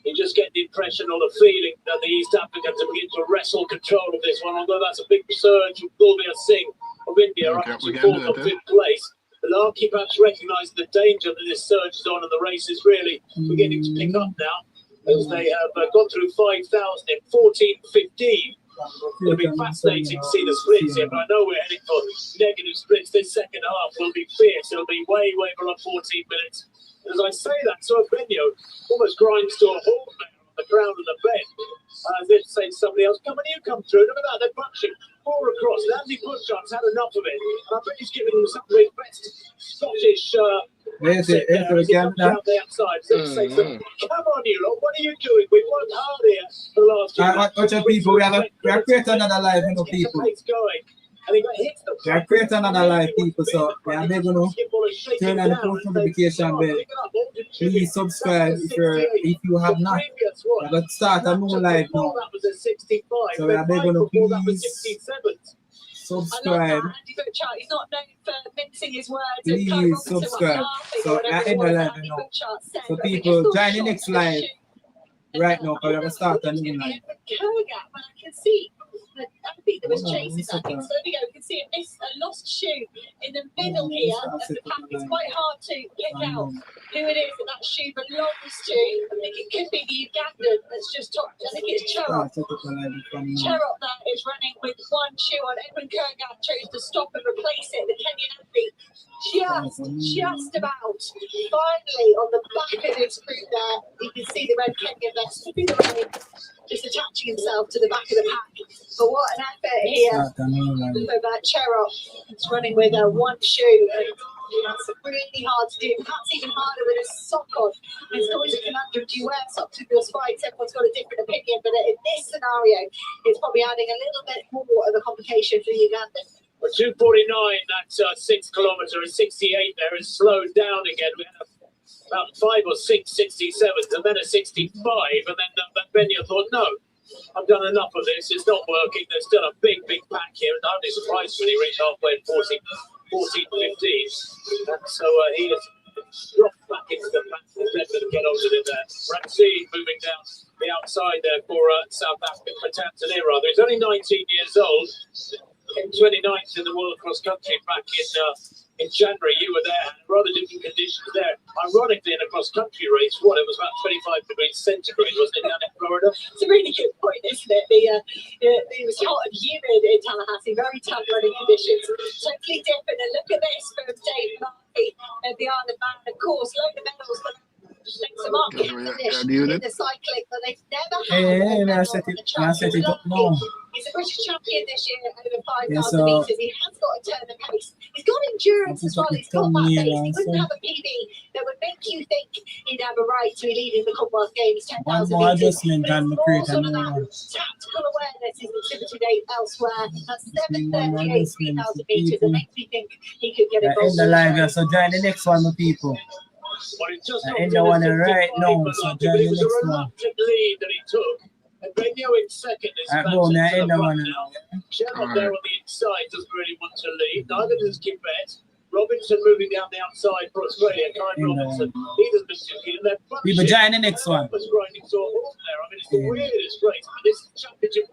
You just get the impression or the feeling that the East Africans are beginning to wrestle control of this one, although that's a big surge from Gulbia Singh of India up to fourth or fifth place. The Larky perhaps recognising the danger that this surge is on, and the race is really beginning to pick up now as they have gone through 5,000 in 14:15. It'll be fascinating to see the splits here, but I know we're heading for negative splits. This second half will be fierce. It'll be way below 14 minutes. As I say that, so Benio almost grinds to a halt there on the ground of the bend. As if saying to somebody else, come on, you come through. Look at that, they're punching all across. And Andy Punchup's had enough of it. And I bet he's giving him some of his best Scottish There's it, down the outside. So say, come on, you lot, what are you doing? We worked hard here for the last few months. Watch out, people. We are creating another live, you know, people. We are creating another live, people. So we are going to turn on the post notification bell. Please subscribe if you have not. We're going to start a new live now. So we are going to please subscribe. He's not known for mincing his words. Please subscribe. So I end the live now. So people, join the next live right now. Because we're going to start a new live. I can see. I think there was chasing that thing. So there we go. We can see a lost shoe in the middle here of the pack. It's quite hard to pick out who it is that shoe belongs to. I think it could be the Ugandan that's just topped. I think it's Cherop. Cherop that is running with one shoe on. Edwin Kurgan chose to stop and replace it. The Kenyan athlete just about finally on the back of his group there. You can see the red Kenyan vest flipping away, just attaching himself to the back of the pack. But what an effort here from Cherop. It's running with one shoe, and that's really hard to do. Perhaps even harder with a sock on. It's always a conundrum. Do you wear socks with your spikes? Everyone's got a different opinion, but in this scenario, it's probably adding a little bit more of a complication for the Ugandan. Well, 2:49, that 6 kilometre and 68 there is slowed down again. We had about 5 or 6 67s and then a 65, and then Benio thought, no, I've done enough of this. It's not working. There's still a big pack here. And I'm only surprised when he reached halfway at 14, 15. And so he has dropped back into the pack and to get on with it there. Ramsey moving down the outside there for South Africa, for Tanzania rather. He's only 19 years old. In 29th in the World Cross Country back in January. You were there, rather different conditions there. Ironically, in a cross country race, it was about 25 degrees centigrade, wasn't it, down in Florida? It's a really good point, isn't it? It was hot and humid in Tallahassee, very tough running conditions. Totally different. And look at this from Dave Murphy and the Isle of Man. Of course, load of medals, but links them up in the cycling, but they've never had I set it up now. He's a British champion this year over 5,000 metres. He has got a turn of pace. He's got endurance as well. He's got that pace. He wouldn't have a PB that would make you think he'd have a right to be leading the Commonwealth Games 10,000 metres. One more adjustment and we create a new one. Tactical awareness is exhibited elsewhere. That's 7:38, 3,000 metres. It makes me think he could get involved. In the live, so join the next one, the people. In the one right now, so join the next one. Lead that he took. And Benio in second is back now. Sherlock there on the inside doesn't really want to lead. Neither does Gibbet. Robinson moving down the outside for Australia. Kyle Robinson. He doesn't miss it. People join the next one. Grinding so there. I mean, it's the weirdest race. This is championship.